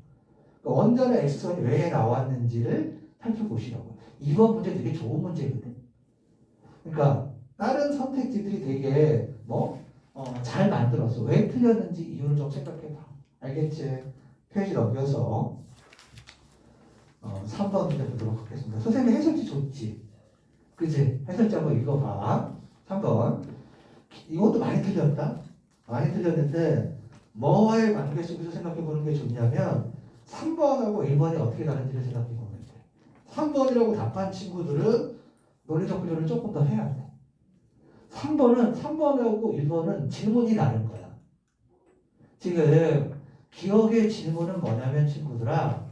그러니까 원자나 X선이 왜 나왔는지를 살펴보시라고요. 이번 문제 되게 좋은 문제거든. 그러니까 다른 선택지들이 되게 잘 만들었어. 왜 틀렸는지 이유를 좀 생각해봐. 알겠지? 페이지 넘겨서 3번 문제 보도록 하겠습니다. 선생님 해설지 좋지? 그치? 해설지 한번 읽어봐. 3번. 이것도 많이 틀렸다. 많이 틀렸는데 뭐와의 관계 속에서 생각해보는 게 좋냐면 3번하고 1번이 어떻게 다른지를 생각해보면 돼. 3번이라고 답한 친구들은 논리적 구조를 조금 더 해야 돼. 3번하고 1번은 질문이 다른 거야. 지금 기억의 질문은 뭐냐면 친구들아,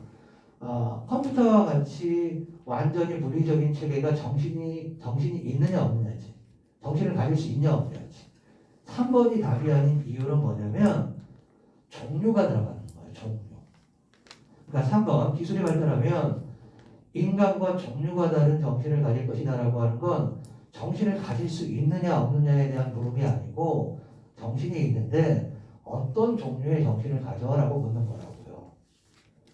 컴퓨터와 같이 완전히 물리적인 체계가 정신이 있느냐 없느냐지. 정신을 가질 수 있냐 없느냐지. 3번이 답이 아닌 이유는 뭐냐면 종류가 들어가는 거예요. 종류. 그러니까 3번 기술이 발달하면 인간과 종류가 다른 정신을 가질 것이다라고 하는 건 정신을 가질 수 있느냐 없느냐에 대한 물음이 아니고 정신이 있는데 어떤 종류의 정신을 가져라고 묻는 거라고요.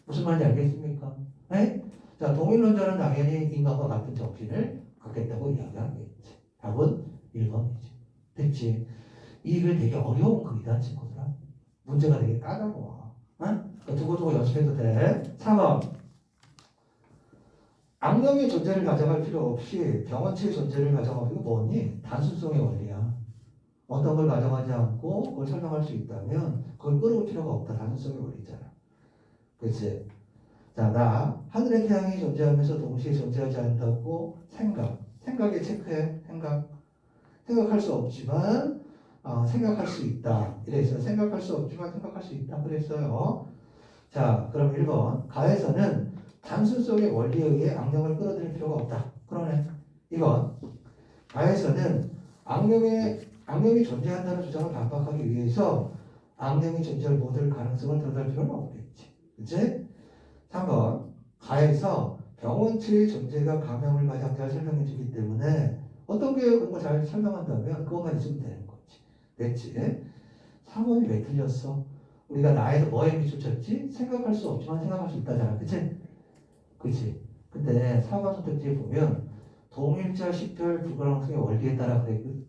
무슨 말인지 알겠습니까? 네? 자, 동일론자는 당연히 인간과 같은 정신을 갖겠다고 이야기하겠지. 답은 1번이지. 됐지? 이 글 되게 어려운 글이다, 친구들아. 문제가 되게 까다로워. 두고두고 연습해도 돼. 4번. 악령의 존재를 가정할 필요 없이 병원체의 존재를 가정하고 이거 뭐니? 단순성의 원리야. 어떤 걸 가정하지 않고 그걸 설명할 수 있다면 그걸 끌어올 필요가 없다. 단순성의 원리잖아. 그치? 자, 나 하늘의 태양이 존재하면서 동시에 존재하지 않는다고 생각에 체크해. 생각할 수 없지만 생각할 수 있다. 이랬어요. 생각할 수 없지만 생각할 수 있다. 그랬어요. 자, 그럼 1번. 가에서는 단순성의 원리에 의해 악령을 끌어들일 필요가 없다. 그러네. 2번. 가에서는 악령이 존재한다는 주장을 반박하기 위해서 악령이 존재할 모든 가능성을 드러낼 필요는 없겠지. 그치? 3번. 가에서 병원체의 존재가 감염을 가장 잘 설명해 주기 때문에 어떤 게 그런 거 잘 설명한다면 그것만 있으면 되는 거지. 됐지? 3번이 왜 틀렸어? 우리가 나에서 뭐에 미쳤지? 생각할 수 없지만 생각할 수 있다잖아. 그치? 그치? 근데 4번 선택지에 보면 동일자 식별 불가능성의 원리에 따라 그랬거든.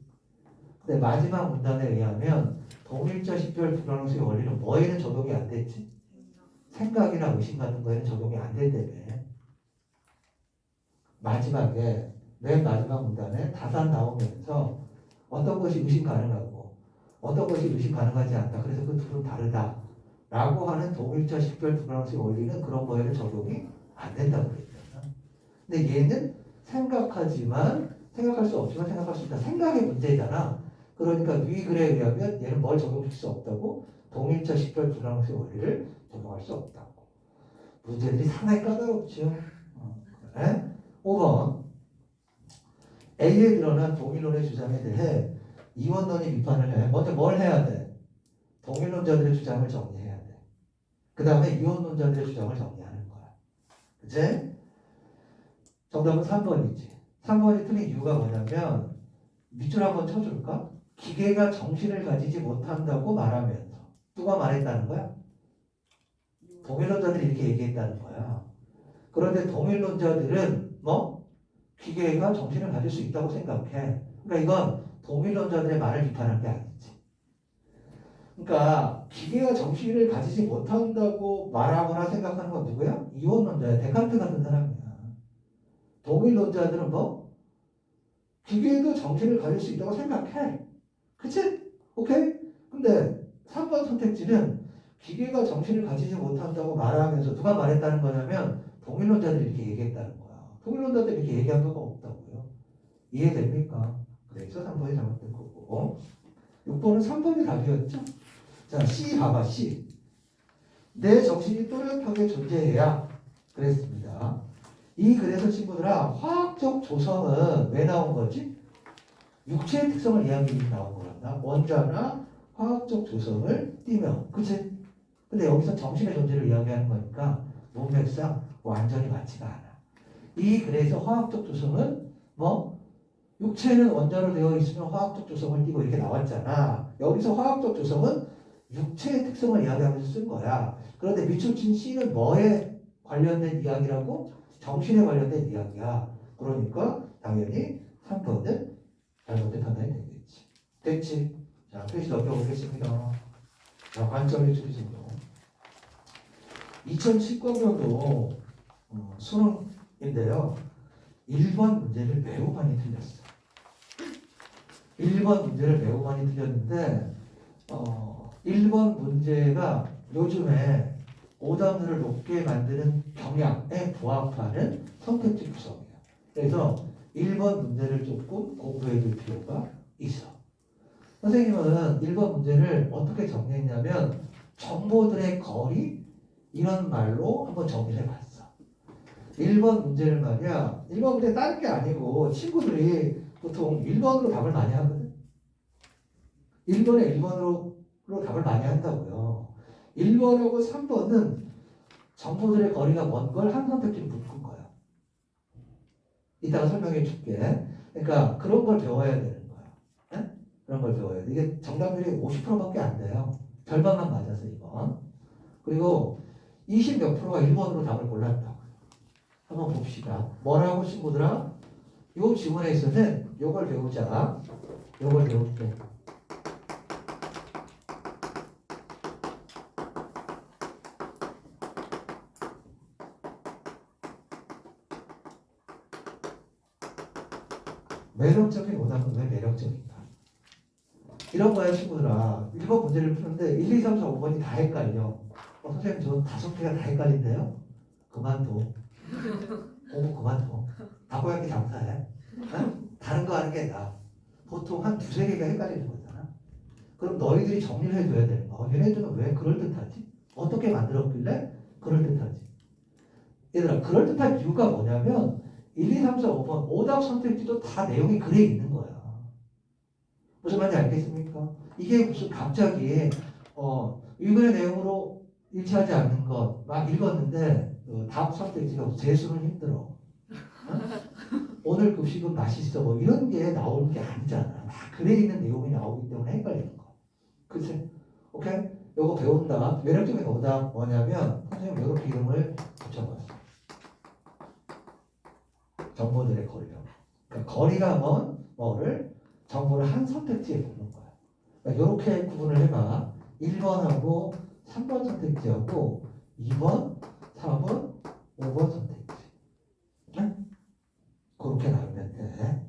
근데 마지막 문단에 의하면 동일자 식별 불가능성의 원리는 뭐에는 적용이 안 됐지? 생각이나 의심 같은 거에는 적용이 안 된다며. 마지막에 맨 마지막 문단에 다산 나오면서 어떤 것이 의심 가능하고 어떤 것이 의심 가능하지 않다. 그래서 그 둘은 다르다. 라고 하는 동일자 식별 불가능성 원리는 그런 거에는 적용이 안 된다고 그랬잖아. 근데 얘는 생각할 수 없지만 생각할 수 있다. 생각의 문제잖아. 그러니까 위글에 의하면 얘는 뭘 적용할 수 없다고? 동일자 식별 불가능성 원리를 적용할 수 없다고. 문제들이 상당히 까다롭죠. 그래? 5번 A에 드러난 동일론의 주장에 대해 이원론이 비판을 해. 먼저 뭘 해야 돼? 동일론자들의 주장을 정리해야 돼. 그 다음에 이원론자들의 주장을 정리하는 거야. 그치? 정답은 3번이지. 3번이 틀린 이유가 뭐냐면 밑줄 한번 쳐줄까? 기계가 정신을 가지지 못한다고 말하면서 누가 말했다는 거야? 동일론자들이 이렇게 얘기했다는 거야. 그런데 동일론자들은 뭐? 기계가 정신을 가질 수 있다고 생각해. 그러니까 이건 동일론자들의 말을 비판한 게 아니지. 그러니까 기계가 정신을 가지지 못한다고 말하거나 생각하는 건 누구야? 이원론자야. 데카르트 같은 사람이야. 동일론자들은 뭐? 기계도 정신을 가질 수 있다고 생각해. 그치? 오케이? 근데 3번 선택지는 기계가 정신을 가지지 못한다고 말하면서 누가 말했다는 거냐면 동일론자들이 이렇게 얘기했다는 거야. 동일론자들이 이렇게 얘기한 거가 없다고요. 이해됩니까? 그래서 3번이 잘못된 거고 6번은 3번이 답이었죠? 자, C 봐봐. C. 내 정신이 또렷하게 존재해야 그랬습니다. 이 글에서 친구들아 화학적 조성은 왜 나온 거지? 육체의 특성을 이야기해 나온 거란다. 원자나 화학적 조성을 띠며 그치? 근데 여기서 정신의 존재를 이야기하는 거니까 문맥상 완전히 맞지가 않아. 이 글에서 화학적 조성은 뭐? 육체는 원자로 되어 있으면 화학적 조성을 띠고 이렇게 나왔잖아. 여기서 화학적 조성은 육체의 특성을 이야기하면서 쓴 거야. 그런데 밑줄 친 C는 뭐에 관련된 이야기라고? 정신에 관련된 이야기야. 그러니까 당연히 3번은 잘못된 판단이 되겠지. 됐지? 자, 페이지 넘겨보겠습니다. 자, 관점의 추리진도 2019년도 수능인데요. 1번 문제를 매우 많이 틀렸어. 1번 문제를 매우 많이 틀렸는데 1번 문제가 요즘에 오답률을 높게 만드는 경향에 부합하는 선택지 구성이에요. 그래서 1번 문제를 조금 공부해 둘 필요가 있어. 선생님은 1번 문제를 어떻게 정리했냐면 정보들의 거리 이런 말로 한번 정리를 해봤어. 1번 문제를 말이야. 1번 문제 다른 게 아니고 친구들이 보통 1번으로 답을 많이 하거든. 1번에 1번으로 답을 많이 한다고요. 1번하고 3번은 정보들의 거리가 먼 걸 한 선택지로 묶은 거야. 이따가 설명해 줄게. 그러니까 그런 걸 배워야 되는 거야. 네? 그런 걸 배워야 돼. 이게 정답률이 50%밖에 안 돼요. 절반만 맞아서 이건. 그리고 20 몇 프로가 1번으로 답을 골랐다고. 한번 봅시다. 뭐라고 친구들아? 요 지문에서는 요걸 배우자. 요걸 배울게. 매력적인 오답은 왜 매력적인가? 이런 거야 친구들아. 1번 문제를 푸는데 1, 2, 3, 4, 5번이 다 헷갈려. 선생님 저 5개가 다 헷갈린데요? 그만둬. 공부 그만둬. 바꿔야 게 장사해. 어? 다른 거 하는 게 나아. 보통 한 2, 3개가 헷갈리는 거잖아. 그럼 너희들이 정리를 해줘야 되는 거야. 얘네들은 왜 그럴듯하지? 어떻게 만들었길래 그럴듯하지? 얘들아 그럴듯한 이유가 뭐냐면 1, 2, 3, 4, 5번 오답 선택지도 다 내용이 글에 있는 거야. 무슨 말인지 알겠습니까? 이게 무슨 갑자기 이거의 내용으로 일치하지 않는 것 막 읽었는데 답 선택지가 재수는 힘들어. 어? 오늘 급식은 맛있어 뭐 이런 게 나오는 게 아니잖아. 막 글에 있는 내용이 나오기 때문에 헷갈리는 거. 그치? 오케이? 요거 배운다. 매력적인 오답 뭐냐면 선생님 이렇게 이름을 붙여봤어. 정보들의 거리요. 그러니까 거리가 먼 뭐를 정보를 한 선택지에 보는 거야. 그러니까 이렇게 구분을 해봐. 1번하고 3번 선택지하고 2번, 4번, 5번 선택지. 네? 그렇게 나오면 돼.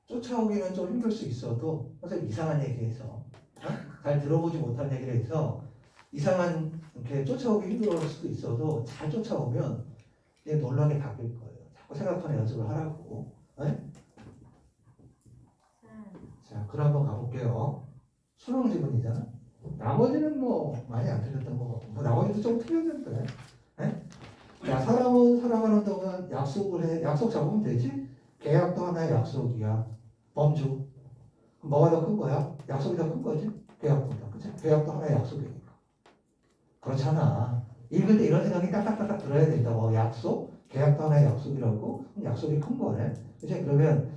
쫓아오기는 좀 힘들 수 있어도 선생님 이상한 얘기해서 잘 들어보지 못한 얘기를 해서 이상한 이렇게 쫓아오기 힘들 수도 있어도 잘 쫓아오면 얘 놀라게 바뀔 거예요. 자꾸 생각하는 연습을 하라고. 네? 자, 그럼 한번 가볼게요. 수능 지문이잖아. 나머지는 뭐 많이 안 틀렸던 거 같고 뭐 나머지도 좀 틀렸는데. 네? 자, 사람은 살아가는 동안 약속을 해. 약속 잡으면 되지? 계약도 하나의 약속이야. 범주. 그럼 뭐가 더 큰 거야? 약속이 더 큰 거지? 계약보다. 그치? 계약도 하나의 약속이니까. 그렇잖아. 읽을 때 이런 생각이 딱딱딱딱 들어야 된다. 뭐 약속? 계약도 하나의 약속이라고? 그럼 약속이 큰 거네. 그치? 그러면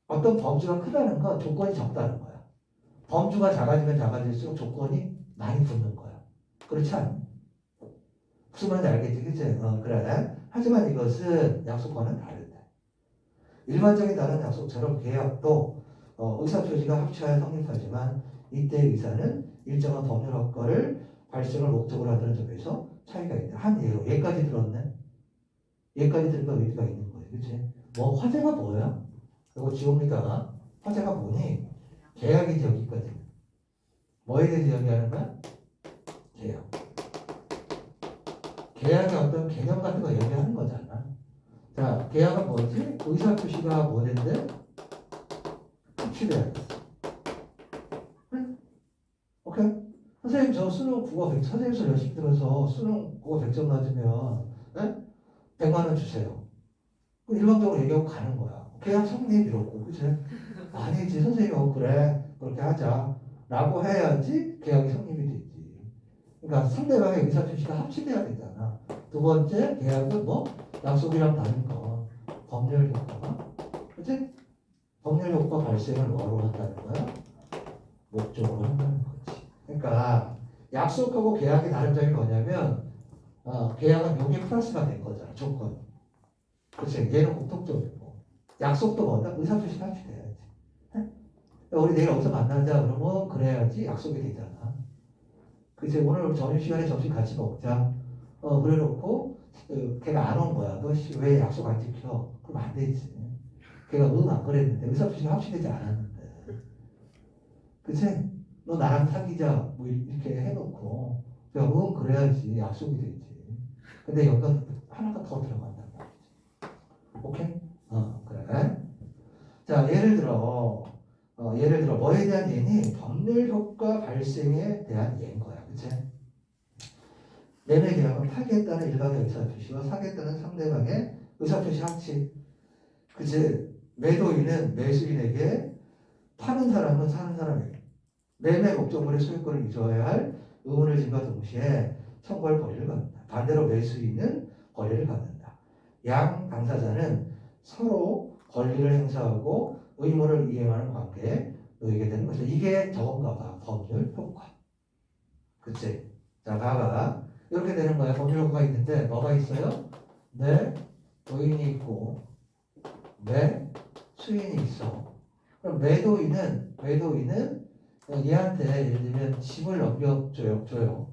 어떤 범주가 크다는 건 조건이 적다는 거야. 범주가 작아지면 작아질수록 조건이 많이 붙는 거야. 그렇지 않니? 무슨 말인지 알겠지? 그치? 그래. 하지만 이것은 약속과는 다르다. 일반적인 다른 약속처럼 계약도 의사표시가 합치하여 성립하지만 이때의 의사는 일정한 법률 효과를 발생을 목적으로 한다는 점에서 차이가 있다. 한 예로 얘까지 들었네. 얘까지 들으면 의미가 있는 거예요. 그치? 뭐 화제가 뭐야? 이거 지웁니다. 화제가 뭐니? 계약이지 여기까지. 뭐에 대해서 이야기하는 거야? 계약. 계약의 어떤 개념 같은 거 얘기하는 거잖아. 자, 계약은 뭐지? 의사표시가 뭐는데? 합치돼야 돼. 응? 오케이? 선생님 저 수능 국어 100, 선생님 수업 열심히 들어서 수능 국어 100점 맞으면 100만 원 주세요. 일방적으로 얘기하고 가는 거야. 계약 성립 이러고, 그치? 아니지, 선생님, 그래, 그렇게 하자. 라고 해야지 계약이 성립이 되지. 그러니까 상대방의 의사표시가 합치돼야 되잖아. 두 번째, 계약은 뭐? 약속이랑 다른 거. 법률 효과가. 그치? 법률 효과 발생을 뭐로 한다는 거야? 목적으로 한다는 거지. 그러니까 약속하고 계약의 다른 점이 뭐냐면, 계약은 여기 플러스가 된 거잖아, 조건. 그치? 얘는 공통점이고. 약속도 뭐다? 의사표시가 합치돼야지. 우리 내일 어디서 만나자 그러면 그래야지 약속이 되잖아. 그치? 오늘 점심시간에 점심 같이 먹자. 그래 놓고 걔가 안 온 거야. 너 왜 약속 안 지켜? 그럼 안 되지. 걔가 응 안 그랬는데 의사표시가 합치되지 않았는데. 그치? 너 나랑 사귀자 뭐 이렇게 해놓고 내가 응 그래야지 약속이 되지. 근데 여기가 하나가 더 들어간단 말이지. 오케이? 그래. 자, 예를 들어 뭐에 대한 예니? 법률 효과 발생에 대한 예인 거야. 그치? 매매 계약은 파기했다는 일방의 의사표시와 사겠다는 상대방의 의사표시 합치. 그치? 매도인은 매수인에게, 파는 사람은 사는 사람에게 매매 목적물의 소유권을 이루어야 할 의무를 진과 동시에 청구할 권리를 갖는다. 반대로 매수인은 권리를 갖는다. 양 당사자는 서로 권리를 행사하고 의무를 이행하는 관계에 놓이게 되는 거죠. 이게 저건가 봐. 법률 효과. 그치? 자, 봐봐. 이렇게 되는 거야. 법률 효과가 있는데 뭐가 있어요? 내 노인이 있고 내 수인이 있어. 그럼 매도인은 얘한테 예를 들면 집을 넘겨줘요.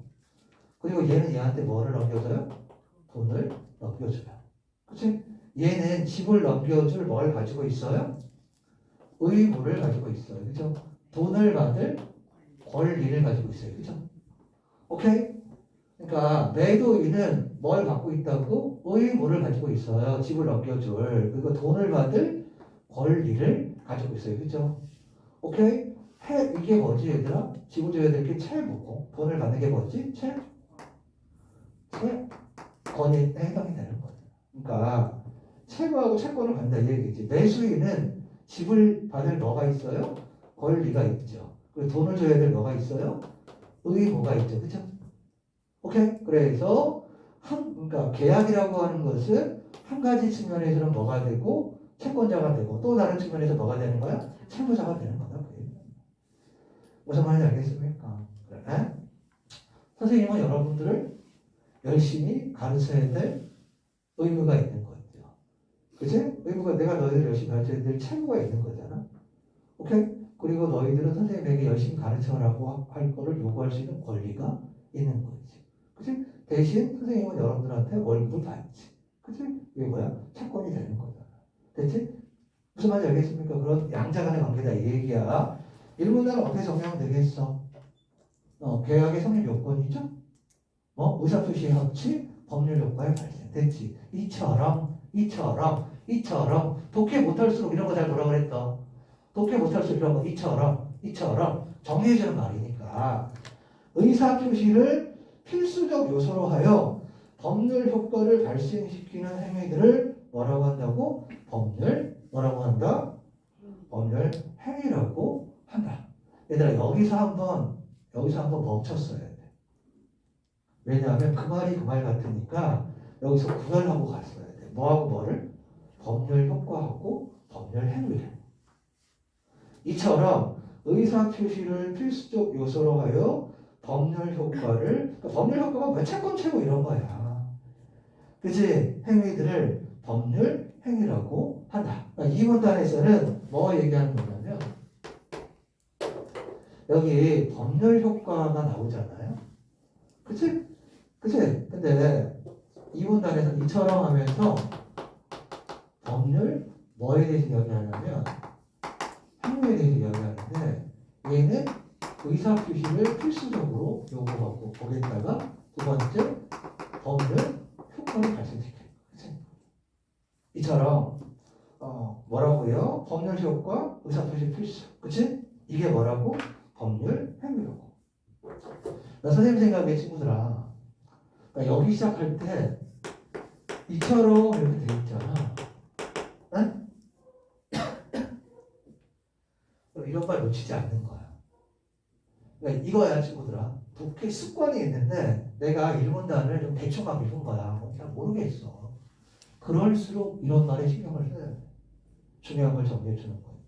그리고 얘는 얘한테 뭐를 넘겨줘요? 돈을 넘겨줘요. 그치? 얘는 집을 넘겨줄 뭘 가지고 있어요? 의무를 가지고 있어요. 그죠? 돈을 받을 권리를 가지고 있어요. 그죠? 오케이? 그러니까 매도인은 뭘 갖고 있다고? 의무를 가지고 있어요. 집을 넘겨줄. 그리고 돈을 받을 권리를 가지고 있어요. 그죠? 오케이? 이게 뭐지 얘들아? 집을 줘야 될 게 채무고 돈을 받는 게 뭐지? 채권에 해당이 되는 거예요. 그러니까 채무하고 채권을 받는다 이 얘기지. 매수인은 집을 받을 뭐가 있어요? 권리가 있죠. 그리고 돈을 줘야 될 뭐가 있어요? 의무가 있죠. 그죠? 오케이? 그래서 그러니까 계약이라고 하는 것은 한 가지 측면에서는 뭐가 되고 채권자가 되고 또 다른 측면에서 뭐가 되는 거야? 채무자가 되는 거다. 무슨 말인지 알겠습니까? 그래? 선생님은 여러분들을 열심히 가르쳐야 될 의무가 있는 거죠. 그치? 의무가 내가 너희들 열심히 가르쳐야 될 책무가 있는 거잖아. 오케이? 그리고 너희들은 선생님에게 열심히 가르쳐라고 할 거를 요구할 수 있는 권리가 있는 거지. 그치? 대신 선생님은 여러분들한테 월급을 받지. 그치? 이게 뭐야? 채권이 되는 거잖아. 됐지? 무슨 말인지 알겠습니까? 그런 양자 간의 관계다 이 얘기야. 일문단은 어떻게 정리하면 되겠어? 계약의 성립 요건이죠? 의사표시 합치 법률 효과의 발생. 됐지? 이처럼 독해 못할수록 이런 거 잘 뭐라 그랬어? 독해 못할수록 이런 거 이처럼 정리해주는 말이니까 의사표시를 필수적 요소로 하여 법률 효과를 발생시키는 행위들을 뭐라고 한다고? 뭐라고 한다? 법률 행위라고 한다. 얘들아 여기서 한번 멈췄어야 돼. 왜냐하면 그 말이 그 말 같으니까 여기서 구별하고 갔어야 돼. 뭐하고 뭐를? 법률 효과하고 법률 행위를. 이처럼 의사 표시를 필수적 요소로 하여 법률 효과를, 그러니까 법률 효과가 뭐 채권 채고 이런 거야. 그치? 행위들을 법률 행위라고 한다. 그러니까 이 문단에서는 뭐 얘기하는 거냐면 여기 법률 효과가 나오잖아요. 그치? 근데 이 문단에서는 이처럼 하면서 법률 뭐에 대해서 이야기하냐면 행위에 대해서 이야기하는데 얘는 의사 표시를 필수적으로 요구하고 거기에다가 두 번째 법률 효과를 발생시켜요. 그치? 이처럼 뭐라고요? 법률 효과, 의사 표시 필수. 그치? 이게 뭐라고? 법률 행위라고. 나 선생님 생각에 친구들아, 그러니까 여기 시작할 때 이처럼 이렇게 돼 있잖아. 응? 이런 말 놓치지 않는 거야. 그러니까 이거야 친구들아. 독해 습관이 있는데 내가 일문단을 좀 대충 막 읽은 거야. 잘 모르겠어. 그럴수록 이런 말에 신경을 써야 돼. 중요한 걸 정리해 주는 거예요.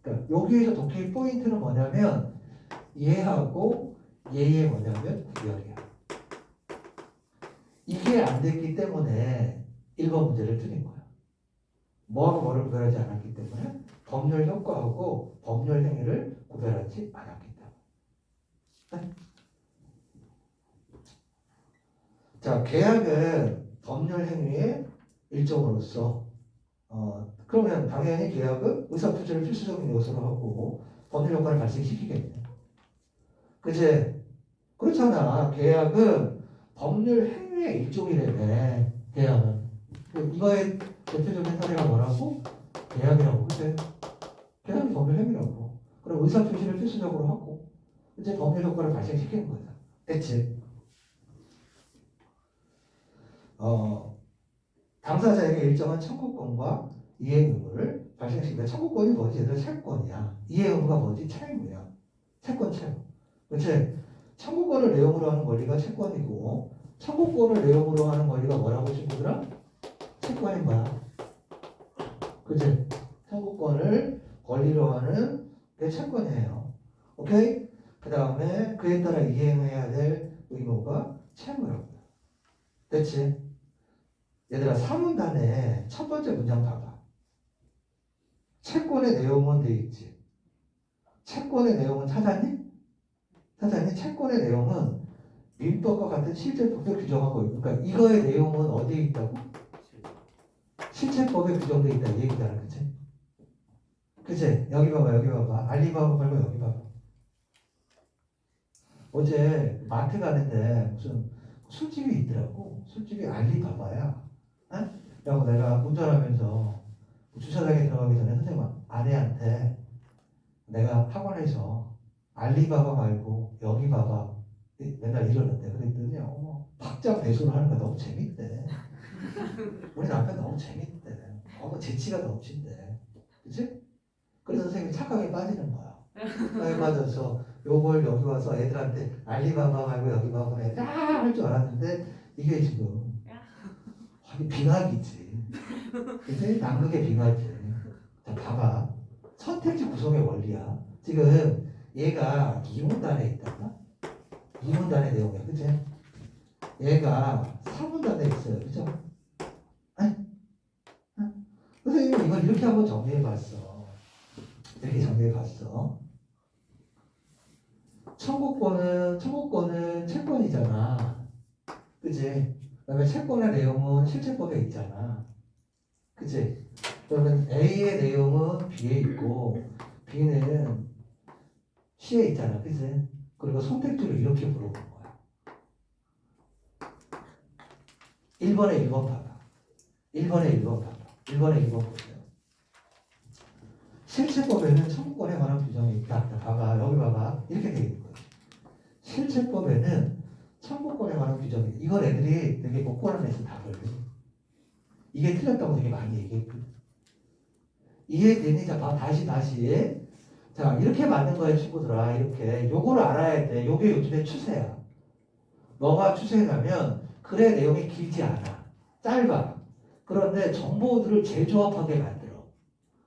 그러니까 여기에서 독해의 포인트는 뭐냐면 얘하고 얘의 뭐냐면 구별이야. 이게 안 됐기 때문에 1번 문제를 틀린 거야. 뭐하고 뭐를 구별하지 않았기 때문에 법률 효과하고 법률 행위를 구별하지 않았기 때문에. 네? 자, 계약은 법률 행위의 일종으로서 그러면 당연히 계약은 의사표시를 필수적인 요소로 하고 법률 효과를 발생시키겠네. 그치? 그렇잖아. 계약은 법률 행위의 일종이라며. 계약은. 이거의 대표적인 사례가 뭐라고? 계약이라고. 그치? 계약이 법률 행위라고. 그럼 의사표시를 필수적으로 하고 이제 법률 효과를 발생시키는 거야. 됐지? 당사자에게 일정한 청구권과 이해 의무를 발생시킨다. 청구권이 뭐지? 얘들 채권이야. 이해 의무가 뭐지? 채무야. 채권 채무. 그치? 청구권을 내용으로 하는 권리가 채권이고 청구권을 내용으로 하는 권리가 뭐라고 친구들아? 채권인 거야. 그치? 청구권을 권리로 하는 게 채권이에요. 오케이? 그 다음에 그에 따라 이행해야 될 의무가 채무라고요. 됐지? 얘들아 3문단에 첫 번째 문장 봐봐. 채권의 내용은 돼 있지. 채권의 내용은 찾았니? 채권의 내용은 민법과 같은 실제법에 규정하고 있고, 그러니까 이거의 내용은 어디에 있다고? 실체법에 규정되어 있다 이 얘기잖아. 그치? 그치? 여기 봐봐. 알리바바 말고 여기 봐봐. 어제 마트 가는데 무슨 술집이 있더라고. 술집이 알리바바야. 응? 그래서 내가 운전하면서 주차장에 들어가기 전에 선생님 아내한테 내가 학원에서 알리바바 말고 여기 봐봐 맨날 이러는데 그랬더니 박자 배수를 하는 거 너무 재밌대. 우리 남편 너무 재밌대. 재치가 넘친대. 그치? 그래서 선생님이 착하게 빠지는 거야. 착하게 빠져서 요걸 여기 와서 애들한테 알리바바 말고 여기 봐봐 할 줄 알았는데 이게 지금 빙하기지. 그치? 남극의 빙하지. 자 봐봐. 선택지 구성의 원리야. 지금 얘가 이문단에 있다가 이문단의 내용이야. 그치? 얘가 3문단에 있어요. 그죠? 이렇게 한번 정리해봤어. 이렇게 정리해봤어. 청구권은 채권이잖아. 그치? 그다음에 채권의 내용은 실체법에 있잖아. 그치? 그러면 A의 내용은 B에 있고 B는 C에 있잖아. 그치? 그리고 선택지를 이렇게 물어본 거야. 1번에 1번 봐봐. 1번에 1번 봐봐. 1번에 1번 보세요. 실체법에는 청구권에 관한 규정이 있다. 봐봐. 여기 봐봐. 이렇게 되어 있는 거지. 실체법에는 청구권에 관한 규정이 있다. 이걸 애들이 되게 못 골라내서 답을. 이게 틀렸다고 되게 많이 얘기했거든. 이해되니? 자, 다시. 자, 이렇게 맞는 거야, 친구들아. 이렇게. 요거를 알아야 돼. 요게 요즘에 추세야. 뭐가 추세냐면, 글의 내용이 길지 않아. 짧아. 그런데 정보들을 재조합하게 만들어.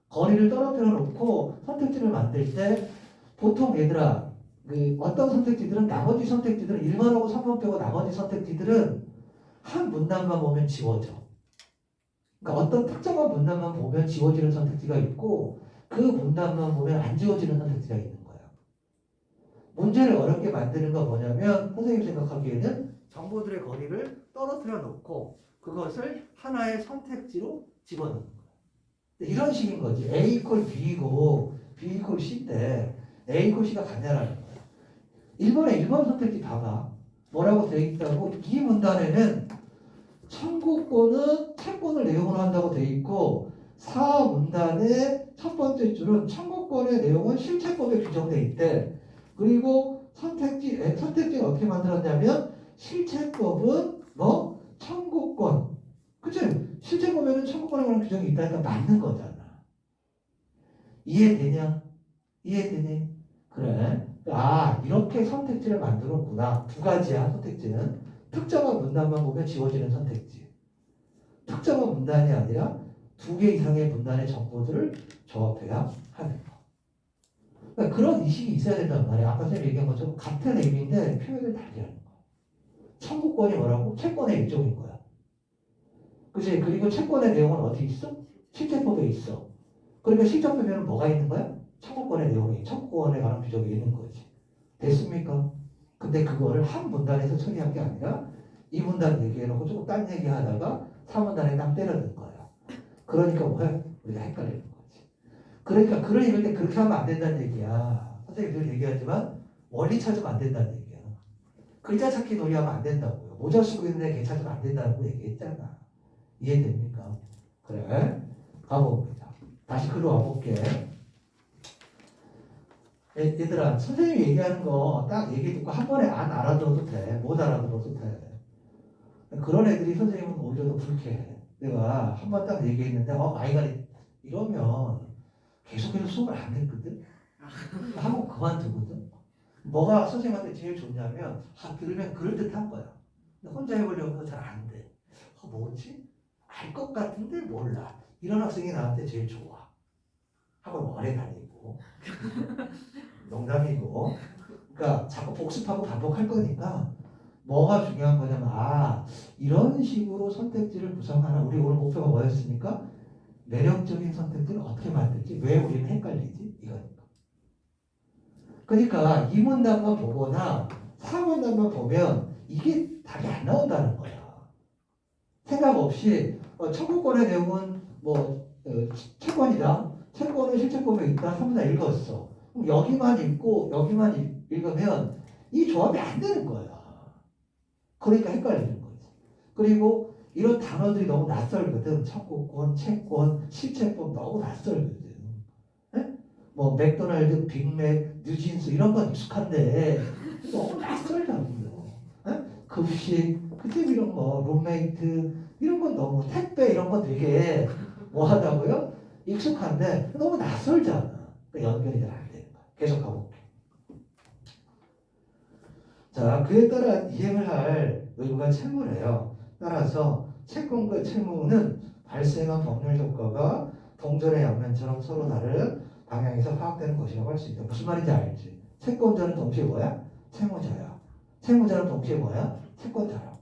거리를 떨어뜨려 놓고 선택지를 만들 때, 보통 얘들아, 어떤 선택지들은 나머지 선택지들은 1번하고 3번 빼고 나머지 선택지들은 한 문단만 보면 지워져. 그러니까 어떤 특정한 문단만 보면 지워지는 선택지가 있고 그 문단만 보면 안 지워지는 선택지가 있는 거야. 문제를 어렵게 만드는 건 뭐냐면 선생님 생각하기에는 정보들의 거리를 떨어뜨려 놓고 그것을 하나의 선택지로 집어넣는 거야. 이런 식인 거지. A 이퀄 B이고 B 이퀄 C인데 A 이퀄 C가 가냐라는 거야. 1번에 1번 선택지 봐봐. 뭐라고 되어 있다고? 이 문단에는 청구권은 채권을 내용으로 한다고 되어 있고 4문단의 첫 번째 줄은 청구권의 내용은 실체법에 규정되어 있대. 그리고 선택지를 어떻게 만들었냐면 실체법은 뭐? 청구권. 그치? 실체법에는 청구권에 관한 규정이 있다니까 맞는 거잖아. 이해되냐? 이해되니? 그래. 이렇게 선택지를 만들었구나. 두 가지야, 선택지는. 특정한 문단만 보면 지워지는 선택지. 특정한 문단이 아니라 2개 이상의 문단의 정보들을 조합해야 하는 거. 그러니까 그런 인식이 있어야 된단 말이야. 아까 전에 얘기한 것처럼 같은 의미인데 표현을 달리 하는 거. 청구권이 뭐라고? 채권의 일종인 거야. 그치? 그리고 채권의 내용은 어디 있어? 실체법에 있어. 그러니까 실체법에는 뭐가 있는 거야? 청구권의 내용이, 청구권에 관한 규정이 있는 거지. 됐습니까? 근데 그거를 한 문단에서 처리한 게 아니라 이 문단 얘기해놓고 조금 딴 얘기하다가 3문단에 딱 때려든 거야. 그러니까 뭐야? 우리가 헷갈리는 거지. 그러니까 글을 읽을 때 그렇게 하면 안 된다는 얘기야. 선생님 늘 얘기하지만 원리 찾으면 안 된다는 얘기야. 글자 찾기 놀이하면 안 된다고요. 모자 쓰고 있는 애 걔 찾으면 안 된다고 얘기했잖아. 이해됩니까? 그래. 가봅니다. 다시 글로 와볼게. 얘들아, 선생님이 얘기하는 거 딱 얘기 듣고 한 번에 안 알아들어도 돼. 못 알아들어도 돼. 그런 애들이 선생님은 오히려 더 불쾌해. 내가 한 번 딱 얘기했는데, 아이가 이러면 계속해서 수업을 안 했거든? 하고 그만두거든? 뭐가 선생님한테 제일 좋냐면, 들으면 그럴듯한 거야. 근데 혼자 해보려고 해도 잘 안 돼. 뭐지? 알 것 같은데 몰라. 이런 학생이 나한테 제일 좋아. 학원 오래 다니고. 농담이고. 그러니까 자꾸 복습하고 반복할 거니까 뭐가 중요한 거냐면 이런 식으로 선택지를 구성하나. 우리 오늘 목표가 뭐였습니까? 매력적인 선택지를 어떻게 만들지? 왜 우리는 헷갈리지? 이거니까. 그러니까 이 문단만 보거나 4문단만 보면 이게 답이 안 나온다는 거야. 생각 없이 청구권의 내용은 채권이다. 채권은 실체법에 있다. 3분의 1 읽었어. 그럼 여기만 읽고 여기만 읽으면 이 조합이 안 되는 거야. 그러니까 헷갈리는 거지. 그리고 이런 단어들이 너무 낯설거든. 청구권, 채권, 실체법 너무 낯설거든. 네? 맥도날드, 빅맥, 뉴진스 이런 건 익숙한데 너무 낯설다고요. 네? 급식, 그때 이런 거, 룸메이트 이런 건 너무 택배 이런 건 되게 하다고요? 익숙한데 너무 낯설잖아. 그러니까 연결이 잘 안 되는 거야. 계속 가볼게. 자, 그에 따라 이행을 할 의무가 채무래요. 따라서 채권과 채무는 발생한 법률 효과가 동전의 양면처럼 서로 다른 방향에서 파악되는 것이라고 할 수 있다. 무슨 말인지 알지? 채권자는 동시에 뭐야? 채무자야. 채무자는 동시에 뭐야? 채권자라고.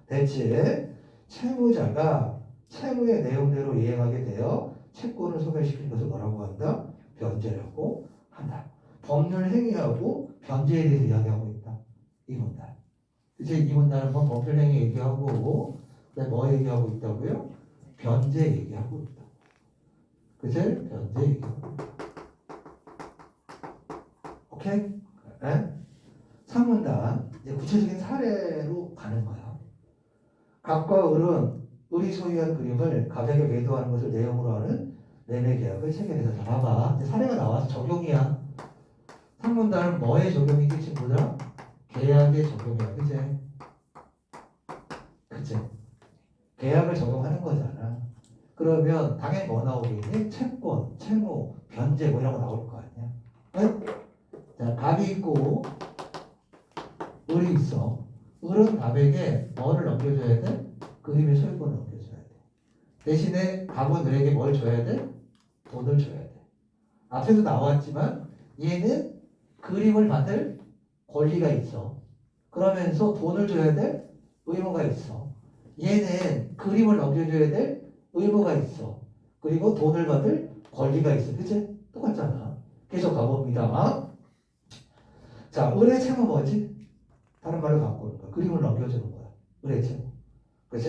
대체 채무자가 채무의 내용대로 이행하게 되어 채권을 소멸시키는 것을 뭐라고 한다? 변제라고 한다. 법률 행위하고 변제에 대해서 이야기하고 있다. 이 문단. 이제 이 문단은 뭐 법률 행위 얘기하고 그다음에 뭐 얘기하고 있다고요? 변제 얘기하고 있다. 그치? 변제 얘기하고 있다. 오케이? 네? 3문단 이제 구체적인 사례로 가는 거야. 갑과 을이 소유한 그림을 갑에게 매도하는 것을 내용으로 하는 매매 계약을 체결해서 자 봐봐. 이제 사례가 나와서 적용이야. 3문단은 뭐에 적용이지 친구들아? 계약에 적용이야. 그치? 그치? 계약을 적용하는 거잖아. 그러면 당연히 뭐 나오겠니? 채권, 채무, 변제 뭐 이런 거 나올 거 아니야. 네? 자, 갑이 있고 을이 있어. 을은 갑에게 뭐를 넘겨줘야 돼? 그림의 소유권을 넘겨줘야 돼. 대신에 갑은 을에게 뭘 줘야 돼? 돈을 줘야 돼. 앞에도 나왔지만 얘는 그림을 받을 권리가 있어. 그러면서 돈을 줘야 될 의무가 있어. 얘는 그림을 넘겨줘야 될 의무가 있어. 그리고 돈을 받을 권리가 있어. 그치? 똑같잖아. 계속 가봅니다. 자, 을의 채무 뭐지? 다른 말로 바꾸는 거야. 그림을 넘겨주는 거야. 을의 채무. 그치?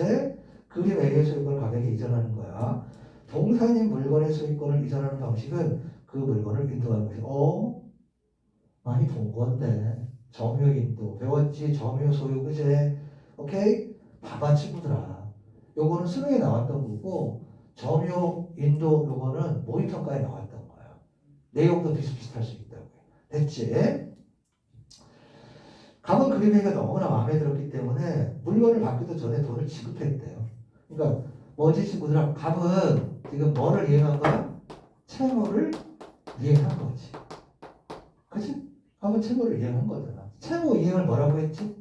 그림 A의 소유권을 갑에게 이전하는 거야. 동산인 물건의 소유권을 이전하는 방식은 그 물건을 인도하는 것이 많이 본 건데 점유 인도 배웠지. 점유 소유 그치? 오케이? 봐봐 친구들아. 요거는 수능에 나왔던 거고 점유 인도 요거는 모의평가에 나왔던 거야. 내용도 비슷비슷할 수 있다고요. 됐지? 갑은 그림에가 너무나 마음에 들었기 때문에 물건을 받기도 전에 돈을 지급했대요. 그러니까 뭐지 친구들아? 갑은 지금 뭐를 이행한 거야? 채무를 이행한 거지. 그치? 갑은 채무를 이행한 거잖아. 채무 이행을 뭐라고 했지?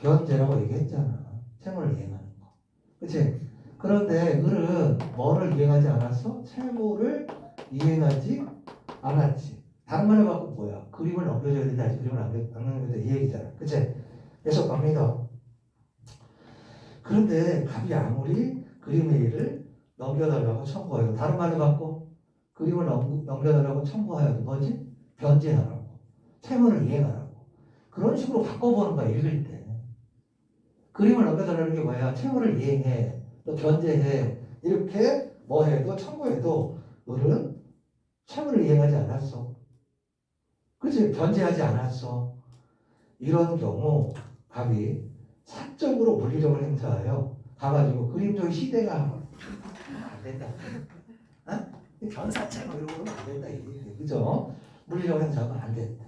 변제라고 얘기했잖아. 채무를 이행하는 거. 그치? 그런데 을은 뭐를 이행하지 않았어? 채무를 이행하지 않았지. 다른 말로 바꾸면 뭐야? 그림을 넘겨줘야 된다. 아직 그림을 안 넘겨줘야 돼. 이 얘기잖아. 그치? 계속 갑니다. 그런데 갑이 아무리 그림 A를 넘겨달라고 청구해요. 다른 말로 바꿔. 그림을 넘겨달라고 청구하여도 뭐지? 변제하라고. 채무를 이행하라고. 그런 식으로 바꿔보는 거야. 읽을 때. 그림을 넘겨달라는 게 뭐야? 채무를 이행해. 또 변제해. 이렇게 뭐 해도 청구해도 을은 채무를 이행하지 않았어. 그치? 변제하지 않았어. 이런 경우 갑이 사적으로 물리력을 행사하여 가가지고 그림적 시대가 안 된다. 어? 변사채 뭐 이런 거는 안 된다. 이게. 그죠? 물리력 행사하면 안 된다.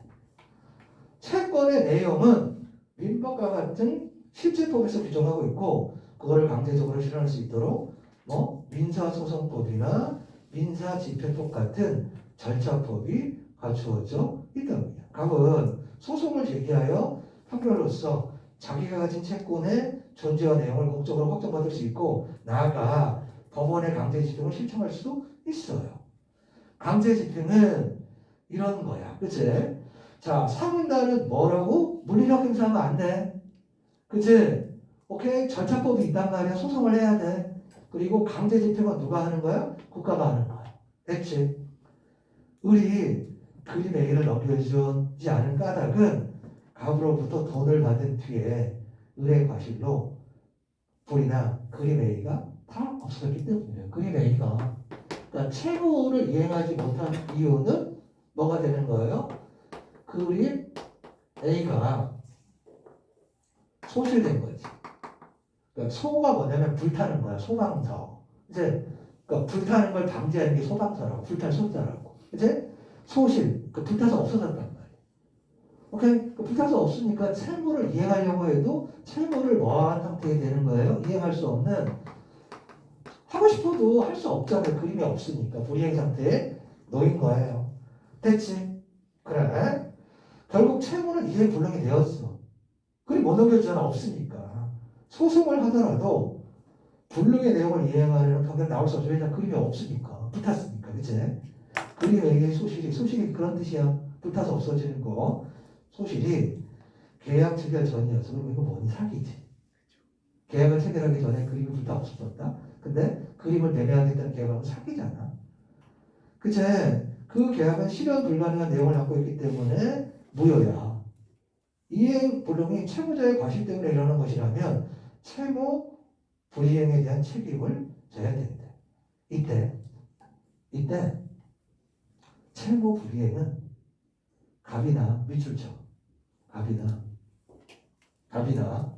채권의 내용은 민법과 같은 실제법에서 규정하고 있고 그거를 강제적으로 실현할 수 있도록 뭐 민사소송법이나 민사집행법 같은 절차법이 갖추어져 있답니다. 갑은 소송을 제기하여 판결로서 자기가 가진 채권의 존재와 내용을 공적으로 확정받을 수 있고 나아가 법원의 강제집행을 신청할 수도 있어요. 강제집행은 이런 거야. 그치? 자, 사문단은 뭐라고? 물리력 행사하면 안 돼. 그치? 오케이? 절차법이 있단 말이야. 소송을 해야 돼. 그리고 강제집행은 누가 하는 거야? 국가가 하는 거야. 됐지? 을이 그림 A를 넘겨주지 않은 까닭은 갑으로부터 돈을 받은 뒤에 을의 과실로 불이나 그림 A가 다 없어졌기 때문이에요. 그림 A가 그러니까 채무를 이행하지 못한 이유는 뭐가 되는 거예요? 그림 A가 소실된 거지. 그러니까 소가 뭐냐면 불타는 거야. 소방서. 이제 그러니까 불타는 걸 방지하는 게 소방서라고. 불탈 소자라고. 이제 소실. 그 불타서 없어졌단 말이야. 오케이? 그 불타서 없으니까 채무를 이행하려고 해도 채무를 뭐한 상태에 되는 거예요? 이행할 수 없는 하고 싶어도 할 수 없잖아요. 그림이 없으니까 불이행 상태에 놓인 거예요. 됐지? 그래. 결국 채무는 이행 불능이 되었어. 그림 못 넘겨주잖아. 없으니까. 소송을 하더라도 불능의 내용을 이행하려는 판결 나올 수 없죠. 왜냐면 그림이 없으니까. 붙었으니까. 그치? 그림의 소실이 그런 뜻이야. 붙어서 없어지는 거. 소실이 계약 체결 전이어서 그럼 이거 뭐니? 사기지. 계약을 체결하기 전에 그림이 둘 다 없었다. 근데 그림을 매매하겠다는 계약하고 사귀잖아. 그치? 그 계약은 실현 불가능한 내용을 갖고 있기 때문에 무효야. 이행 불능이 채무자의 과실 때문에 일어나는 것이라면 채무 불이행에 대한 책임을 져야 된대. 이때 채무 불이행은 갑이나 밑줄쳐. 갑이나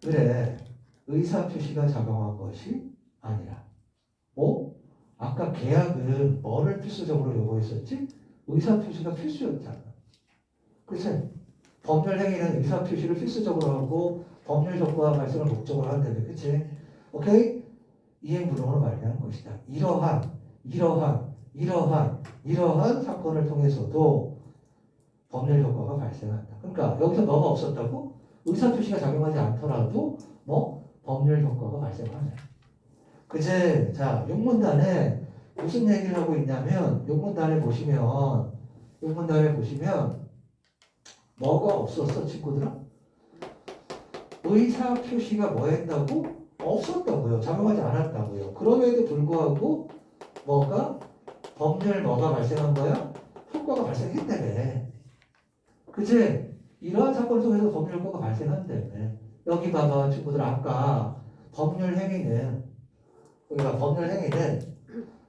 그래 의사표시가 작용한 것이 아니라 아까 계약은 뭐를 필수적으로 요구했었지? 의사표시가 필수였잖아. 그치? 법률행위는 의사표시를 필수적으로 하고 법률 효과 발생을 목적으로 한다며. 그치? 오케이? 이행불능으로 말미암은 것이다. 이러한 사건을 통해서도 법률 효과가 발생한다. 그러니까 여기서 뭐가 없었다고? 의사표시가 작용하지 않더라도 법률 효과가 발생하네. 그제 자 용문단에 무슨 얘기를 하고 있냐면 용문단에 보시면 뭐가 없었어 친구들아? 의사표시가 뭐 했다고? 없었다고요. 작용하지 않았다고요. 그럼에도 불구하고 법률 발생한 거야? 효과가 발생했다며. 그치? 이러한 사건을 통해서 법률 효과가 발생한다며. 여기 봐봐 친구들 아까 법률 행위는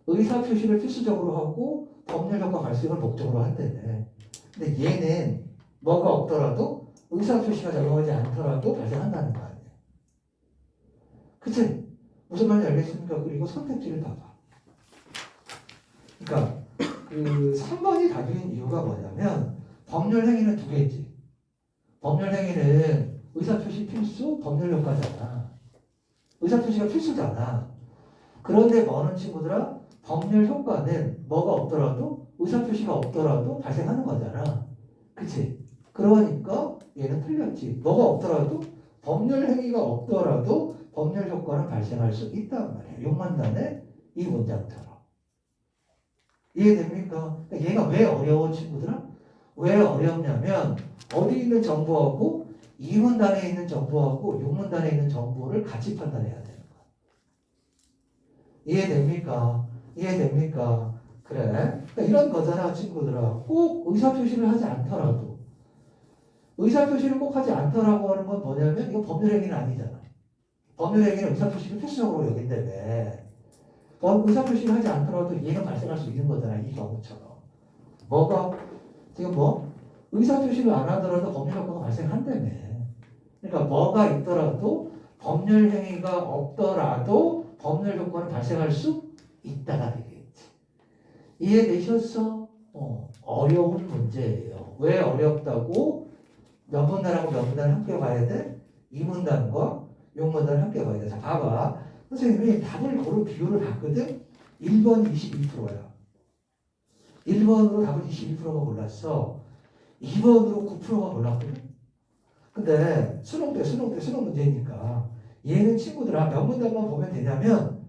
의사표시를 필수적으로 하고 법률 효과 발생을 목적으로 한다며. 근데 얘는 뭐가 없더라도 의사표시가 작용하지 않더라도 발생한다는 거 아니에요. 그치? 무슨 말인지 알겠습니까? 그리고 선택지를 봐봐. 그러니까 그 3번이 답인 이유가 뭐냐면 법률 행위는 두 개지. 법률 행위는 의사표시 필수, 법률 효과잖아. 의사표시가 필수잖아. 그런데 뭐는 친구들아? 법률 효과는 뭐가 없더라도 의사표시가 없더라도 발생하는 거잖아. 그치? 그러니까 얘는 틀렸지. 뭐가 없더라도 법률 행위가 없더라도 법률 효과는 발생할 수 있단 말이야. 용만단의 이 문장처럼. 이해됩니까? 그러니까 얘가 왜 어려워 친구들아? 왜 어렵냐면 어디 있는 정보하고 이문단에 있는 정보하고 용문단에 있는 정보를 같이 판단해야 되는 거야. 이해됩니까? 그래. 그러니까 이런 거잖아 친구들아. 꼭 의사표시를 하지 않더라도 의사표시를 꼭 하지 않더라고 하는 건 뭐냐면 이거 법률행위는 아니잖아. 법률행위는 의사표시를 필수적으로 여긴다며. 의사표시를 하지 않더라도 이해가 발생할 수 있는 거잖아. 이 경우처럼. 지금 의사표시를 안 하더라도 법률 효과가 발생한다며. 그러니까 뭐가 있더라도 법률 행위가 없더라도 법률 효과는 발생할 수 있다가 되겠지. 이해되셨어? 어려운 문제예요. 왜 어렵다고? 명문단하고 명문단을 함께 봐야 돼? 이문단과 용문단을 함께 봐야 돼. 자, 봐봐. 선생님이 답을 고른 비율을 봤거든? 1번 22%야. 1번으로 답을 21%가 골랐어. 2번으로 9%가 골랐거든? 근데 수능 문제니까 얘는 친구들아 명문단만 보면 되냐면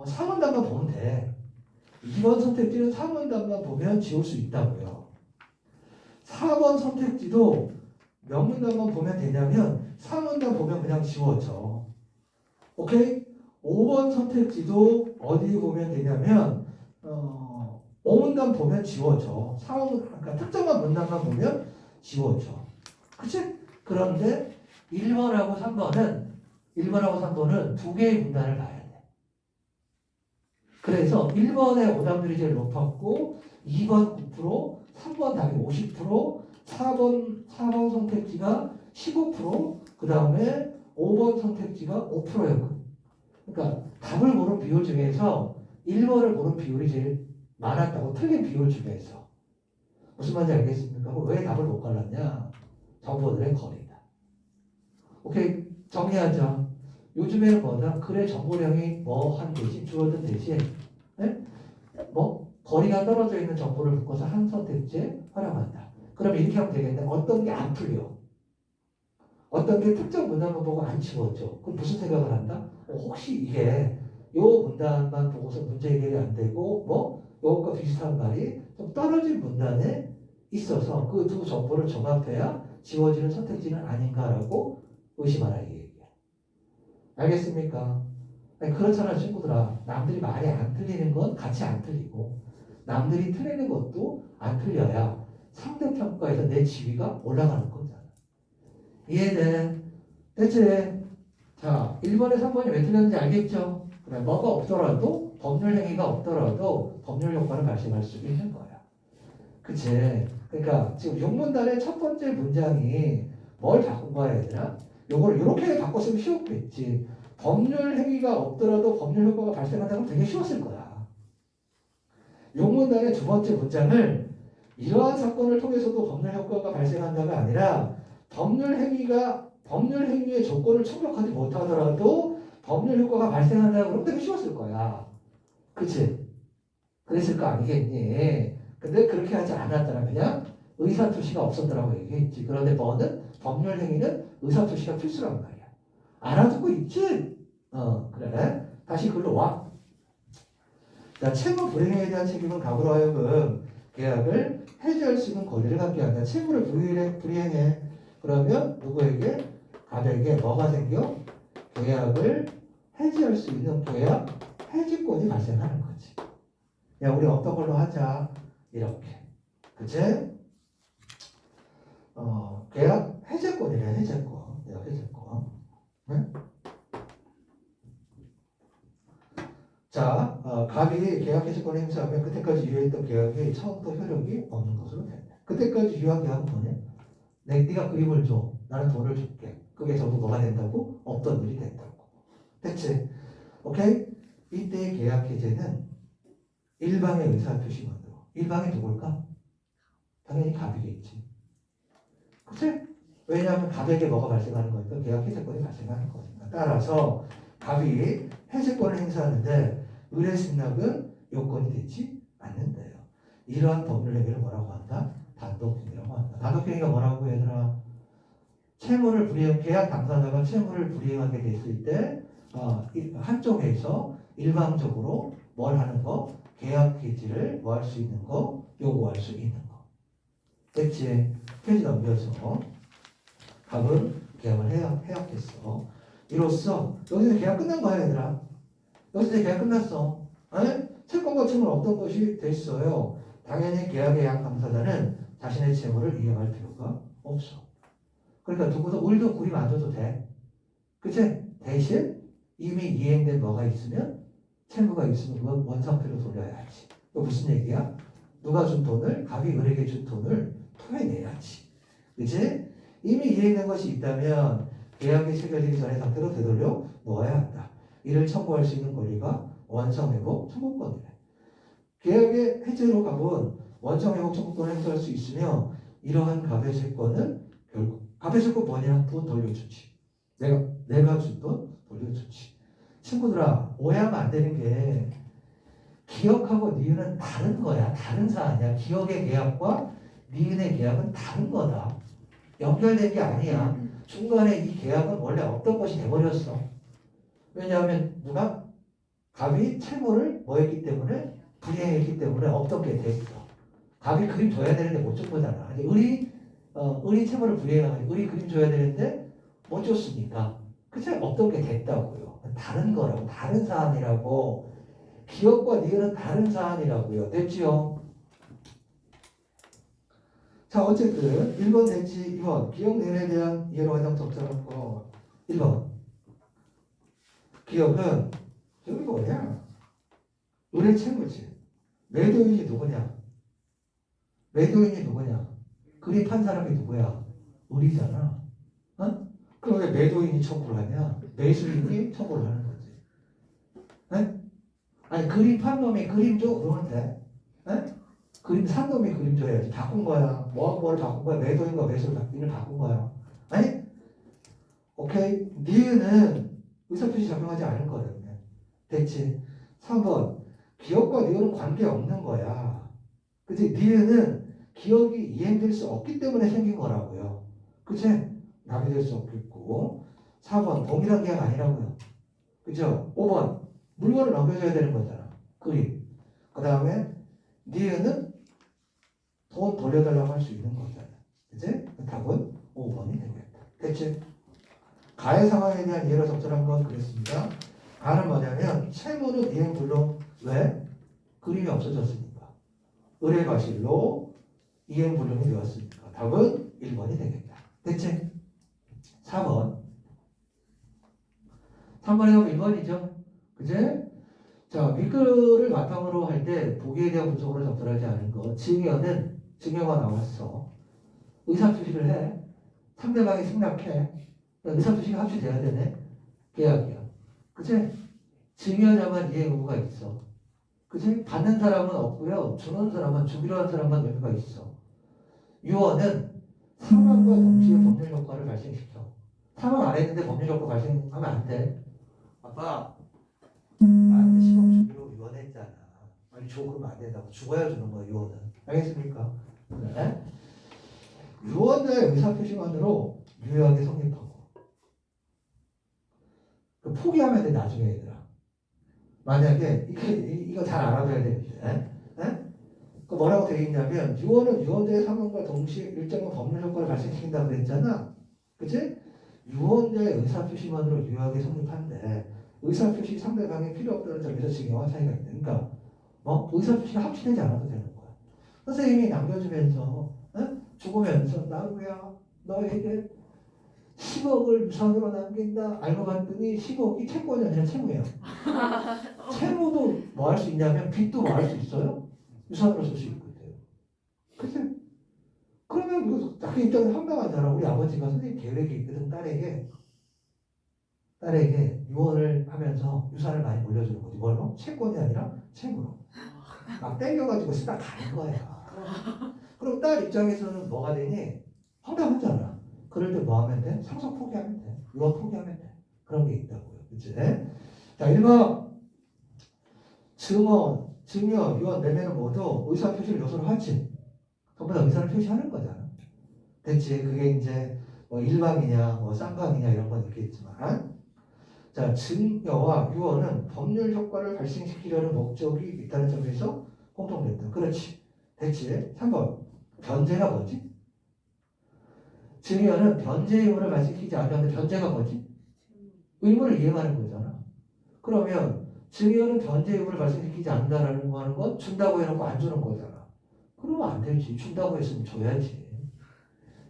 상문단만 보면 돼. 2번 선택지는 상문단만 보면 지울 수 있다고요. 4번 선택지도 명문단만 보면 되냐면 상문단 보면 그냥 지워져. 오케이? 5번 선택지도 어디 보면 되냐면 오문단 보면 지워져. 그러니까 특정한 문단만 보면 지워져. 그치? 그런데 1번하고 3번은 두 개의 문단을 봐야 돼. 그래서 1번의 오답률이 제일 높았고 2번 9%, 3번 답이 50%, 4번 선택지가 15%, 그 다음에 5번 선택지가 5%였거든. 그러니까 답을 고른 비율 중에서 1번을 고른 비율이 제일 많았다고. 틀린 비율 중에서. 무슨 말인지 알겠습니까? 왜 답을 못 갈랐냐? 정보들의 거리다. 오케이, 정리하자. 요즘에는 뭐다? 글의 정보량이 한 대신 줄어든 대신 거리가 떨어져 있는 정보를 묶어서 한 선택지에 활용한다. 그럼 이렇게 하면 되겠네. 어떤 게 안 풀려. 어떤 게 특정 문단만 보고 안 치워져. 그럼 무슨 생각을 한다? 혹시 이게 요 문단만 보고서 문제 해결이 안 되고 요것과 비슷한 말이 좀 떨어진 문단에 있어서 그 두 정보를 종합해야 지워지는 선택지는 아닌가라고 의심하라 이 얘기야. 알겠습니까? 아니, 그렇잖아, 친구들아. 남들이 말이 안 틀리는 건 같이 안 틀리고, 남들이 틀리는 것도 안 틀려야 상대평가에서 내 지위가 올라가는 거잖아. 이해돼? 됐지? 자, 1번에 3번이 왜 틀렸는지 알겠죠? 그래, 뭐가 없더라도, 법률 행위가 없더라도 법률 효과를 발생할 수 있는 거야. 그치? 그러니까 지금 6문단의 첫 번째 문장이 뭘 바꾼 거야, 얘들아? 요걸 이렇게 바꿨으면 쉬웠겠지. 법률 행위가 없더라도 법률 효과가 발생한다면 되게 쉬웠을 거야. 6문단의 두 번째 문장을 이러한 사건을 통해서도 법률 효과가 발생한다가 아니라 법률 행위의 조건을 충족하지 못하더라도 법률 효과가 발생한다고 그러면 되게 쉬웠을 거야. 그치? 그랬을 거 아니겠니? 근데 그렇게 하지 않았더라. 그냥 의사투시가 없었더라고 얘기했지. 그런데 뭐는? 법률 행위는 의사투시가 필수란 말이야. 알아두고 있지? 그래. 다시 글로 와. 자, 채무 불이행에 대한 책임은 갑으로 하여금 계약을 해지할 수 있는 권리를 갖게 한다. 채무를 불이행해. 그러면 누구에게? 갑에게 뭐가 생겨? 계약을 해지할 수 있는 계약 해지권이 발생하는 거지. 야, 우리 어떤 걸로 하자. 이렇게. 그치? 계약 해제권이래, 해제권. 계약 해제권. 네? 자, 갑이 계약 해제권을 행사하면 그때까지 유효했던 계약이 처음부터 효력이 없는 것으로 된다. 그때까지 유효한 계약은 뭐냐? 네가 그림을 줘. 나는 돈을 줄게. 그게 전부 뭐가 된다고? 없던 일이 된다고. 됐지? 오케이? 이때의 계약 해제는 일방의 의사표시만으로. 일방이 누굴까? 당연히 갑이겠지. 그치? 왜냐하면 갑에게 뭐가 발생하는 거니까 계약 해제권이 발생하는 거니까. 따라서 갑이 해제권을 행사하는데 의뢰 승낙은 요건이 되지 않는데요. 이러한 법률 행위를 뭐라고 한다? 단독행위라고 한다. 단독행위가 뭐라고 얘들아? 계약 당사자가 채무를 불이행하게 됐을 때 한쪽에서 일방적으로 뭘 하는 거? 계약 해지를 뭐 할 수 있는 거? 요구할 수 있는 거. 됐지? 페이지 넘겨서 갑은 계약을 해약했어. 이로써 여기서 계약 끝난 거야, 얘들아. 여기서 이제 계약 끝났어. 채권과 채무는 어떤 것이 됐어요? 당연히 계약의 양 당사자는 자신의 채무를 이행할 필요가 없어. 그러니까 누구도 울도 구리 안 줘도 돼. 그치? 대신 이미 이행된 뭐가 있으면 채무가 있으면 그건 원상태로 돌려야지. 이거 무슨 얘기야? 누가 준 돈을, 갑이 을에게 준 돈을 토해내야지. 그치? 이미 이행된 것이 있다면 계약이 체결되기 전의 상태로 되돌려 놓아야 한다. 이를 청구할 수 있는 권리가 원상회복 청구권이래. 계약의 해제로 갑은 원상회복 청구권을 행사할 수 있으며 이러한 갑의 채권은 결국 갑의 채권 뭐냐? 돈 돌려주지. 내가 준 돈 돌려주지. 친구들아, 오해하면 안 되는 게 기억하고 니은은 다른 거야. 다른 사안이야. 기억의 계약과 니은의 계약은 다른 거다. 연결된 게 아니야. 중간에 이 계약은 원래 없던 것이 돼버렸어. 왜냐하면 누가? 갑이 채무를 뭐 했기 때문에? 불이행했기 때문에 없던 게 됐어. 갑이 그림 줘야 되는데 못 준 거잖아. 아니, 을이 채무를 불이행하니 을이 그림 줘야 되는데 못 줬으니까. 그치? 없던 게 됐다고요. 다른 거라고. 다른 사안이라고. 기억과 니은은 다른 사안이라고요. 됐지요? 자, 어쨌든 1번 됐지. 2번 기억 니은에 대한 이해로 해당 적절한 거. 1번 기억은 여기 뭐냐? 을의 채무지. 매도인이 누구냐? 매도인이 누구냐? 그림 판 사람이 누구야? 을이잖아. 그럼 왜 매도인이 청구를 하냐? 매수인이 청구를 하는 거지. 네? 아니 그림 판 놈이 그림 줘 그러면 돼. 네? 그림 산 놈이 그림 줘야지. 바꾼 거야. 뭐를 바꾼 거야? 매도인과 매수인을 바꾼 거야. 아니? 오케이. 니은은 의사표시 작용하지 않을 거거든요. 됐지? 3번 기억과 니은은 관계없는 거야. 그치? 니은은 기억이 이행될 수 없기 때문에 생긴 거라고요. 그치? 납입될 수 없겠고. 4번 동일한 계약 아니라고요. 그죠? 5번 물건을 넘겨줘야 되는 거잖아. 그림. 그 다음에 니은은 돈 돌려달라고 할 수 있는 거잖아. 그치? 답은 5번이 되겠다. 됐지? 가해 상황에 대한 예로 적절한 건 그랬습니다. 가는 뭐냐면 채무는 이행불능. 왜? 그림이 없어졌으니까. 의뢰과실로 이행불능이 되었으니까. 답은 1번이 되겠다. 됐지? 4번. 3번에 가면 1번이죠. 그제? 자, 밀글을 바탕으로 할 때 보기에 대한 분석으로 적절하지 않은 거. 증여가 나왔어. 의사표시를 해. 상대방이 승낙해. 의사표시가 합치돼야 되네. 계약이야. 그치? 증여자만 이행 의무가 있어. 그치? 받는 사람은 없고요. 주는 사람은, 주기로 한 사람만 의무가 있어. 유언은 사망과 동시에 법률 효과를 발생시켜. 사망 안 했는데 법률 효과 발생하면 안 돼. 아빠, 나한테 10억 주기로 유언했잖아. 빨리 줘. 그러면 안 된다고. 죽어야 주는 거야, 유언은. 알겠습니까? 네. 유언자의 의사표시만으로 유효하게 성립하고. 그 포기하면 돼, 나중에 얘들아. 만약에, 이거 잘 알아둬야 되는데. 그 뭐라고 되어 있냐면, 유언은 유언자의 사망과 동시에 일정한 법률 효과를 발생시킨다 그랬잖아. 그치? 유언자의 의사표시만으로 유효하게 성립하는데, 의사표시 상대방이 필요 없다는 점에서 증여와 차이가 있는. 그러니까, 의사표시가 합치되지 않아도 되는 거야. 선생님이 남겨주면서, 죽으면서, 나루야, 너에게 10억을 유산으로 남긴다. 알고 봤더니 10억이 채권이 아니라 채무예요. 채무도 뭐 할 수 있냐면 빚도 뭐 할 수 있어요? 유산으로 쓸 수 있거든요. 그치? 그러면 그 입장에서 황당하잖아. 우리 아버지가 선생님 계획이 있거든. 딸에게 유언을 하면서 유산을 많이 물려주는 거지. 뭘로? 채권이 아니라 채무로. 막 땡겨가지고 쓰다 가는 거야. 그럼 딸 입장에서는 뭐가 되니? 황당하잖아. 그럴 때 뭐 하면 돼? 상속 포기하면 돼. 유언 포기하면 돼. 그런 게 있다고요. 그치? 자, 1번. 증여, 유언, 매매는 모두 의사표시를 요소로 하지. 전부 다 의사를 표시하는 거잖아. 됐지? 그게 이제 뭐 일방이냐, 뭐 쌍방이냐 이런 건 있겠지만. 자, 증여와 유언은 법률 효과를 발생시키려는 목적이 있다는 점에서 공통된다. 그렇지. 됐지? 3번. 변제가 뭐지? 증여는 변제 의무를 발생시키지 않는데 변제가 뭐지? 의무를 이행하는 거잖아. 그러면 증여는 변제 의무를 발생시키지 않는다라는 거 하는 건 준다고 해놓고 안 주는 거잖아. 그러면 안 되지. 준다고 했으면 줘야지.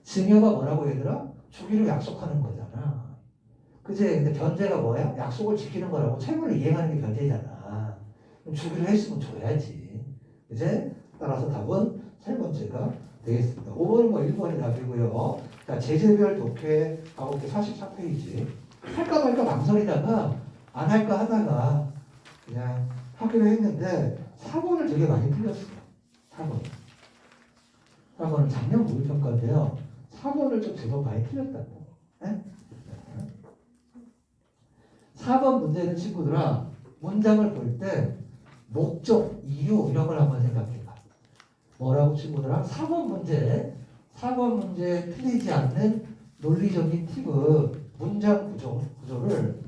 증여가 뭐라고 얘들아? 주기로 약속하는 거잖아. 그치? 근데 변제가 뭐야? 약속을 지키는 거라고. 채무를 이행하는 게 변제잖아. 그럼 주기로 했으면 줘야지. 그치? 따라서 답은 세 번째가 되겠습니다. 5번은 뭐 1번이 답이고요. 자, 제재별 독해 가운데 44페이지. 할까 말까 망설이다가 안 할까 하다가 그냥 하기로 했는데 4번을 되게 많이 틀렸어요. 4번은 작년 모의평가인데요. 4번을 좀 제법 많이 틀렸다고. 네? 4번 문제는 친구들아, 문장을 볼 때 목적, 이유 이런 걸 한번 생각해봐. 뭐라고 친구들아? 4번 문제에 틀리지 않는 논리적인 팁은 문장 구조를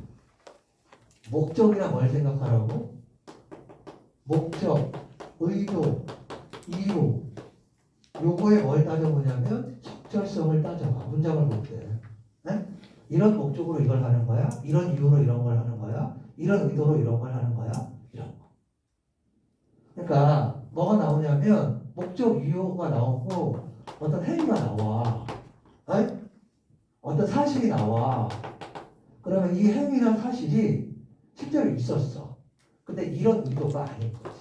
목적이나 뭘 생각하라고? 목적, 의도, 이유 요거에 뭘 따져보냐면 적절성을 따져봐. 문장을 볼 때. 네? 이런 목적으로 이걸 하는 거야? 이런 이유로 이런 걸 하는 거야? 이런 의도로 이런 걸 하는 거야? 이런 거. 그러니까 뭐가 나오냐면 목적, 이유가 나오고 어떤 행위가 나와. 네? 어떤 사실이 나와. 그러면 이 행위나 사실이 실제로 있었어. 근데 이런 의도가 아닌 거지.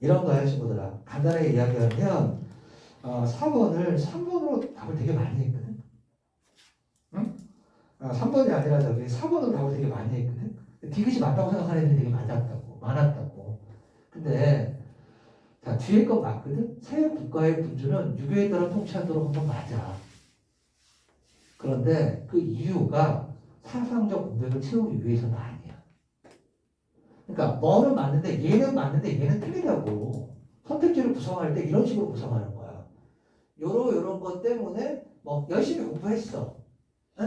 이런 거야, 친구들아. 간단하게 이야기하면 4번을 3번으로 답을 되게 많이 했거든. 응? 3번이 아니라 4번으로 답을 되게 많이 했거든. 디귿이 맞다고 생각하는 애들이 되게 많았다고. 근데 자, 뒤에 거 맞거든. 새 국가의 군주는 유교에 따라 통치하도록 한 건 맞아. 그런데 그 이유가 사상적 공백을 채우기 위해서는 아니야. 그러니까 뭐는 맞는데 얘는 맞는데 얘는 틀리다고. 선택지를 구성할 때 이런 식으로 구성하는 거야. 요런 것 때문에 뭐 열심히 공부했어. 에?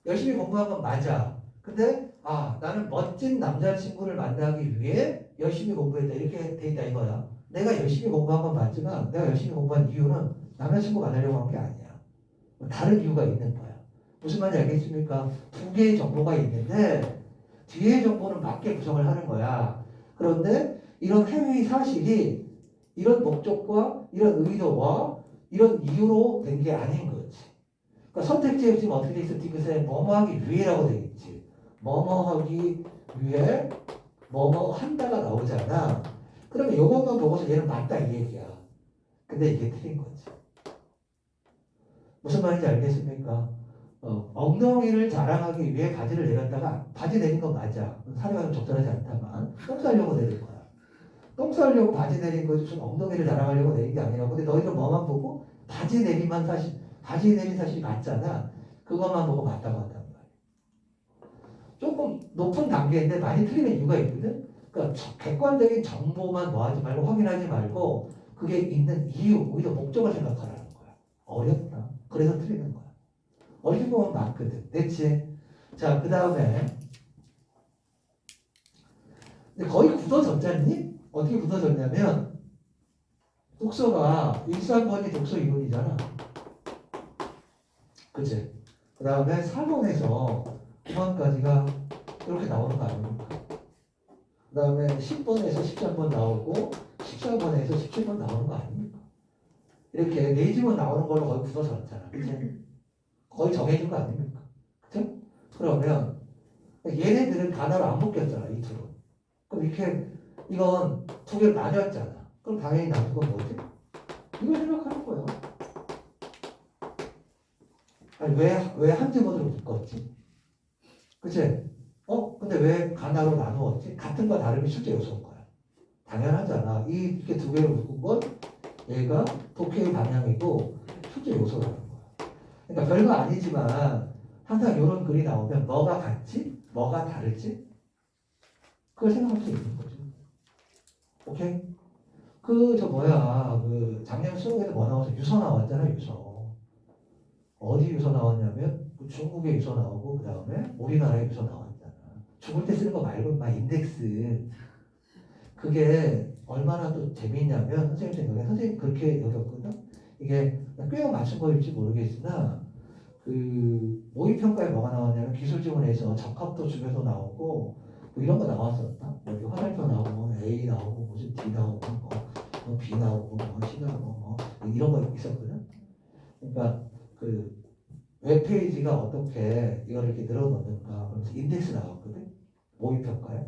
열심히 공부한 건 맞아. 근데 나는 멋진 남자친구를 만나기 위해 열심히 공부했다. 이렇게 돼 있다 이거야. 내가 열심히 공부한 건 맞지만 내가 열심히 공부한 이유는 남자친구 만나려고 한 게 아니야. 다른 이유가 있는 거야. 무슨 말인지 알겠습니까? 두 개의 정보가 있는데 뒤에 정보는 맞게 구성을 하는 거야. 그런데 이런 행위 사실이 이런 목적과 이런 의도와 이런 이유로 된 게 아닌 거지. 그러니까 선택지에 지금 어떻게 돼 있어? 디귿에 뭐뭐 하기 위해라고 돼 있지. 뭐뭐 하기 위해 뭐뭐 한다가 나오잖아. 그러면 이것만 보고서 얘는 맞다 이 얘기야. 근데 이게 틀린 거지. 무슨 말인지 알겠습니까? 엉덩이를 자랑하기 위해 바지를 내렸다가 바지 내린 건 맞아. 사례가 좀 적절하지 않다만 똥 싸려고 내린 거야. 똥 싸려고 바지 내린 거지 무슨 엉덩이를 자랑하려고 내린 게 아니라 근데 너희는 뭐만 보고 바지 내린만 사실 바지 내린 사실이 맞잖아. 그것만 보고 맞다고 한단 말이야. 조금 높은 단계인데 많이 틀리는 이유가 있거든. 그러니까 객관적인 정보만 뭐 하지 말고 확인하지 말고 그게 있는 이유, 오히려 목적을 생각하라는 거야. 어렵다. 그래서 틀리는 거야. 어떻게 보면 맞거든. 됐지? 자, 그 다음에 근데 거의 굳어졌잖니? 어떻게 굳어졌냐면 독서가 1, 3번이 독서 이론이잖아. 그치? 그 다음에 4번에서 9번까지가 이렇게 나오는 거 아닙니까? 그 다음에 10번에서 13번 나오고 14번에서 17번 나오는 거 아닙니까? 이렇게 4지문 나오는 걸로 거의 굳어졌잖아. 그치? 거의 정해진 거 아닙니까? 그쵸? 그러면 얘네들은 단어를 안 묶였잖아. 이 둘은. 그럼 이렇게 이건 두 개로 나뉘었잖아. 그럼 당연히 나눈 건 뭐지? 이거 생각하는 거야. 아니 왜 한 지문으로 묶었지? 그치? 근데 왜 가나로 나누었지? 같은 거 다름이 실제 요소인 거야. 당연하잖아. 이렇게 두 개로 묶은 건 얘가 독해의 방향이고 실제 요소라는 거야. 그러니까 별거 아니지만 항상 이런 글이 나오면 뭐가 같지? 뭐가 다르지? 그걸 생각할 수 있는 거죠. 오케이? 그 작년 수능에서 뭐 나와서 유서 나왔잖아, 유서. 어디 유서 나왔냐면 중국의 유서 나오고 그 다음에 우리나라의 유서 나왔잖아. 죽을 때 쓰는 거 말고 막 인덱스. 그게 얼마나 또 재미있냐면 선생님 생각에 선생님 그렇게 여겼거든. 이게 꽤 맞춘 거일지 모르겠으나 그 모의평가에 뭐가 나왔냐면 기술지문에서 적합도 중에서 나오고 뭐 이런 거 나왔었다. 여기 화살표 나오고 뭐 A 나오고 무슨 D 나오고 뭐 B 나오고 뭐 C 나오고 뭐 이런 거 있었거든. 그러니까 그 웹페이지가 어떻게 이걸 이렇게 늘어놓는가 그래서 인덱스 나왔거든. 모의평가에.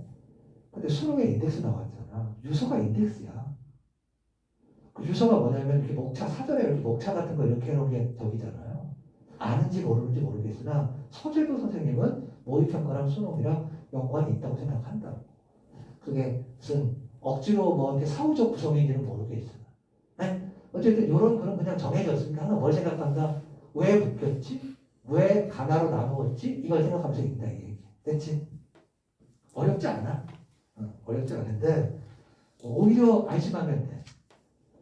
근데 수능에 인덱스 나왔잖아. 유서가 인덱스야. 그 유서가 뭐냐면 이렇게 목차 사전에 이렇게 목차 같은 거 이렇게 해놓은 게 저기잖아요. 아는지 모르는지 모르겠으나 서재도 선생님은 모의평가랑 수능이랑 연관이 있다고 생각한다. 그게 무슨 억지로 뭐 이렇게 사후적 구성인지는 모르겠으나. 네? 어쨌든 이런 글은 그냥 정해졌으니까 하나 뭘 생각한다. 왜 묶였지? 왜 가나로 나누었지? 이걸 생각하면서 읽는다 이 얘기. 됐지? 어렵지 않아. 어렵지 않은데 오히려 안심하면 돼.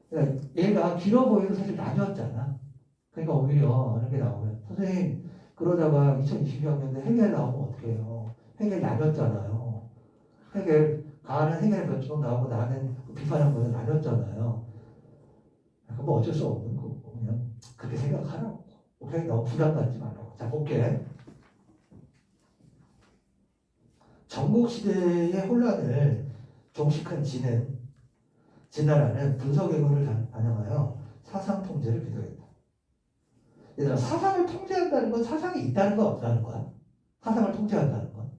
그러니까 얘가 길어 보여도 사실 나뉘었잖아. 그러니까 오히려 이렇게 나오면 선생님 그러다가 2022학년에 해겔 나오면 어떡해요? 해겔 나눴잖아요. 해겔 가는 해겔 몇 종 나오고 나는 비판한 거는 나눴잖아요. 그러니까 뭐 어쩔 수 없는 거고 그냥 그렇게 생각하라고. 오케이? 너무 부담 갖지 말라고. 자 볼게. 전국시대의 혼란을 종식한 진나라는 분석 의무를 반영하여 사상 통제를 기도했다. 얘들아, 사상을 통제한다는 건 사상이 있다는 건 없다는 거야. 사상을 통제한다는 건.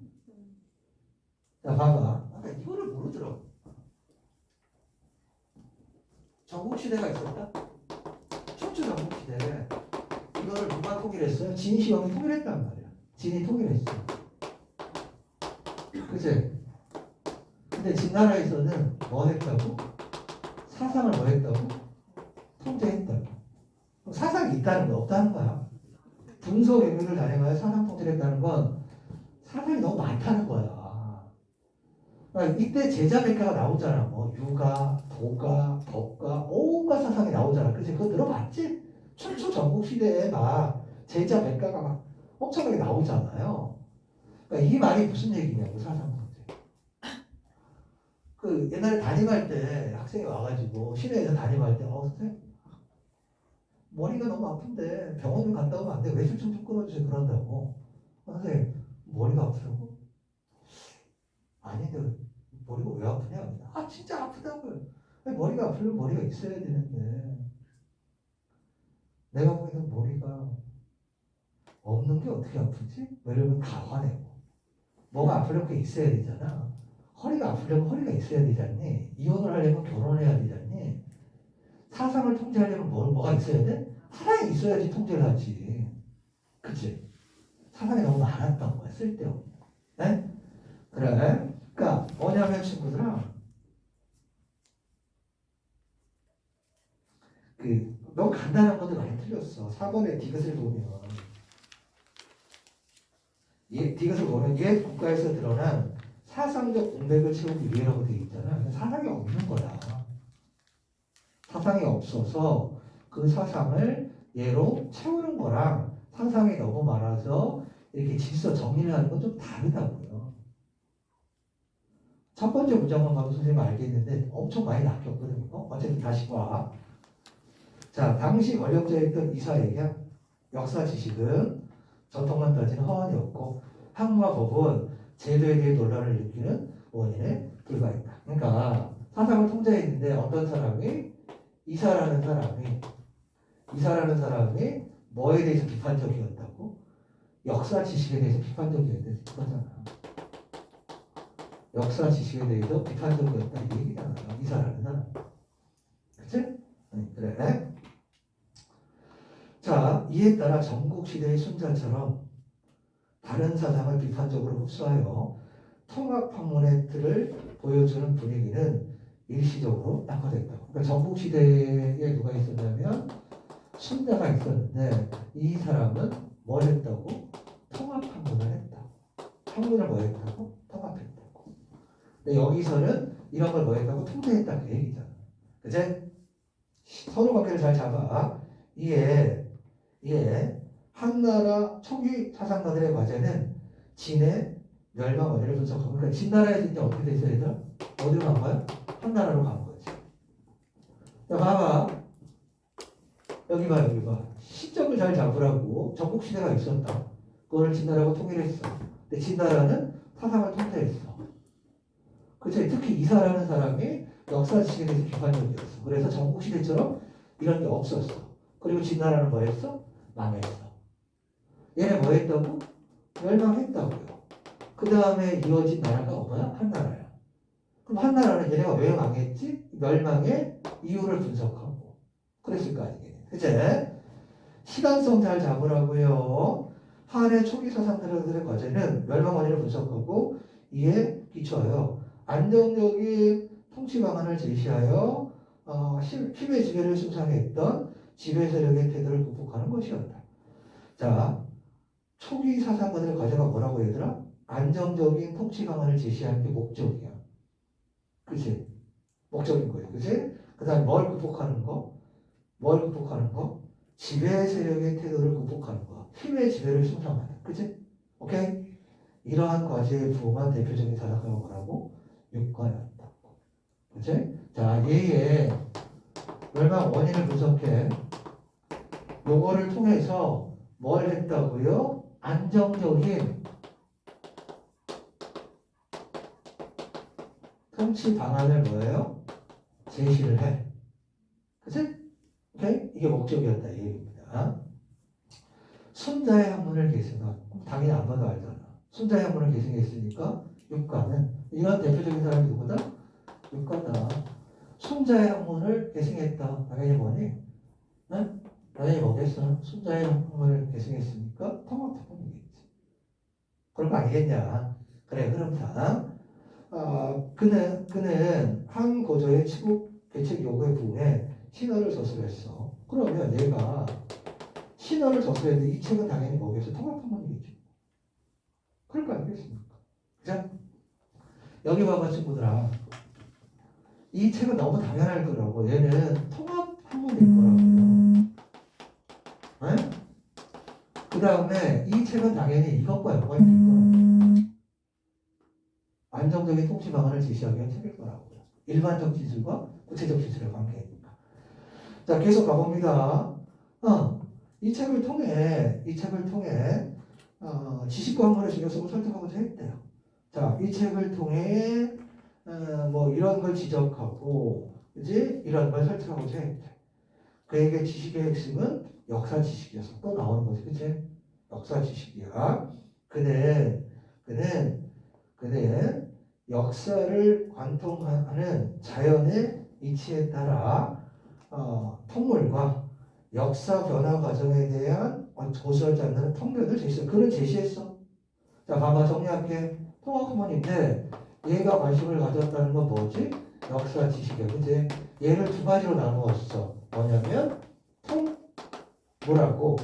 자, 봐봐. 아까 이거를 모르더라고. 전국시대가 있었다? 춘추 전국시대. 이거를 누가 통일했어요? 진시황이 통일했단 말이야. 진이 통일했어. 그치? 근데 진나라에서는 뭐 했다고? 사상을 뭐 했다고? 통제했다고. 사상이 있다는 거 없다는 거야. 분석 의미를 다녀가야 사상 통제를 했다는 건 사상이 너무 많다는 거야. 그러니까 이때 제자 백가가 나오잖아. 뭐 유가, 도가, 덕가, 온갖 사상이 나오잖아. 그치? 그거 들어봤지? 춘추 전국 시대에 막 제자 백가가 막 엄청나게 나오잖아요. 그러니까 이 말이 무슨 얘기냐고 사상 통제. 그 옛날에 담임할 때 학생이 와가지고 시내에서 담임할 때 선생님 머리가 너무 아픈데 병원 좀 갔다 오면 안 돼. 외출증 좀 끊어주세요. 그런다고. 선생님, 머리가 아프다고? 아닌데, 머리가 왜 아프냐? 아, 진짜 아프다고요. 아니, 머리가 아프면 머리가 있어야 되는데. 내가 보기에는 머리가 없는 게 어떻게 아프지? 왜냐면 다 화내고. 뭐가 아프려면 그게 있어야 되잖아. 허리가 아프려면 허리가 있어야 되지 않니? 이혼을 하려면 결혼해야 되지 않니? 사상을 통제하려면 뭐가 있어야 돼? 사상이 있어야지 통제를 하지. 그치? 사상이 너무 많았던 거야. 쓸데없는. 네? 그래. 그러니까 뭐냐면 친구들아, 너무 간단한 것도 많이 틀렸어. 4번에 디귿을 보면 디귿을 보면 옛 국가에서 드러난 사상적 공백을 채우기 위해라고 되어 있잖아. 사상이 없는 거야. 사상이 없어서 그 사상을 얘로 채우는 거랑 사상이 너무 많아서 이렇게 질서 정리를 하는 건 좀 다르다고요. 첫 번째 문장만 봐도 선생님 알겠는데 엄청 많이 낚였거든요. 어쨌든 다시 봐. 자, 당시 권력자였던 이사에게 역사 지식은 전통만 따지는 허언이었고 학문과 법은 제도에 대해 논란을 일으키는 원인에 불과했다. 그러니까 사상을 통제했는데 어떤 사람이 이사라는 사람이 뭐에 대해서 비판적이었다고? 역사 지식에 대해서 비판적이었다. 그거잖아. 역사 지식에 대해서 비판적이었다 이 얘기잖아. 이사라는 사람. 그치? 그래. 자, 이에 따라 전국시대의 순자처럼 다른 사상을 비판적으로 흡수하여 통합학문의 틀을 보여주는 분위기는 일시적으로 약화됐다. 그러니까 전국시대에 누가 있었냐면 순자가 있었는데 이 사람은 뭘 했다고? 통합학문을 했다. 학문을 뭐 했다고? 통합했다고. 근데 여기서는 이런 걸 뭐 했다고? 통제했다 그 얘기잖아. 그제? 서로 관계를 잘 잡아. 이에 한나라 초기 사상가들의 과제는 진의 멸망 원인을 분석하고, 그러니까 진나라에서 이제 어떻게 됐어 얘들아? 어디로 간 거야? 한나라로 간 거지. 자, 봐봐. 여기 봐. 시점을 잘 잡으라고. 전국시대가 있었다. 그거를 진나라가 통일했어. 근데 진나라는 사상을 통제했어. 그치? 특히 이사라는 사람이 역사 지식에 대해서 비판적이었어. 그래서 전국시대처럼 이런 게 없었어. 그리고 진나라는 뭐 했어? 망했어. 얘네 뭐 했다고? 멸망했다고요. 그 다음에 이어진 나라가 뭐야? 한나라야. 그럼 한나라는 얘네가 왜 망했지? 멸망의 이유를 분석하고 그랬을 거 아니겠니? 그제? 시간성 잘 잡으라고요. 한의 초기 사상가들의 과제는 멸망 원인을 분석하고 이에 기초하여 안정적인 통치 방안을 제시하여 힘의 지배를 숭상했던 지배 세력의 태도를 극복하는 것이었다. 자, 초기 사상가들의 과제가 뭐라고 얘들아? 안정적인 통치 방안을 제시하는 게 목적이야. 그치? 목적인 거예요. 그치? 그 다음에 뭘 극복하는 거? 지배 세력의 태도를 극복하는 거. 힘의 지배를 숭상하는. 그치? 오케이? 이러한 과제에 부응한 대표적인 사상가가 뭐라고? 육가였다. 그치? 자, 얘의 멸망 원인을 분석해. 요거를 통해서 뭘 했다고요? 안정적인 통치 방안을 뭐예요? 제시를 해. 그치? 오케이? 이게 목적이었다 이 얘기입니다. 순자의 학문을 계승한, 당연히 안 봐도 알잖아. 순자의 학문을 계승했으니까 육가는 이런 대표적인 사람이 누구다? 육가다. 순자의 학문을 계승했다. 당연히 뭐니? 응? 당연히 뭐겠어? 순자의 학문을 계승했으니까 통합학문이겠지. 그런 거 아니겠냐? 그래, 흐름상. 그는 한 고조의 치국 개책 요구에 부응해 신화를 저술했어. 그러면 얘가 신화를 저술했는데 이 책은 당연히 뭐겠어? 통합학문이겠죠. 그럴 거 아니겠습니까? 그죠? 여기 봐봐 친구들아. 이 책은 너무 당연할 거라고. 얘는 통합학문일 거라고요. 네? 그 다음에 이 책은 당연히 이것과 연관이 될 거라고. 안정적인 통치 방안을 제시하기 위한 책일 거라고요. 일반적 기술과 구체적 기술의 관계니까. 자, 계속 가봅니다. 이 책을 통해 지식 관문의 중요성을 설득하고자 했대요. 자, 이 책을 통해 뭐 이런 걸 지적하고, 그지? 이런 걸 설득하고자 했대. 그에게 지식의 핵심은 역사 지식이어서 또 나오는 거지, 그치? 역사 지식이야. 그는 역사를 관통하는 자연의 이치에 따라 통물과 역사 변화 과정에 대한 고수하지 않는 통계를 제시했어. 그는 제시했어. 자, 봐봐, 정리할게. 통합학문인데 얘가 관심을 가졌다는 건 뭐지? 역사 지식이야, 그치? 얘를 두 가지로 나누었어. 뭐냐면 통물하고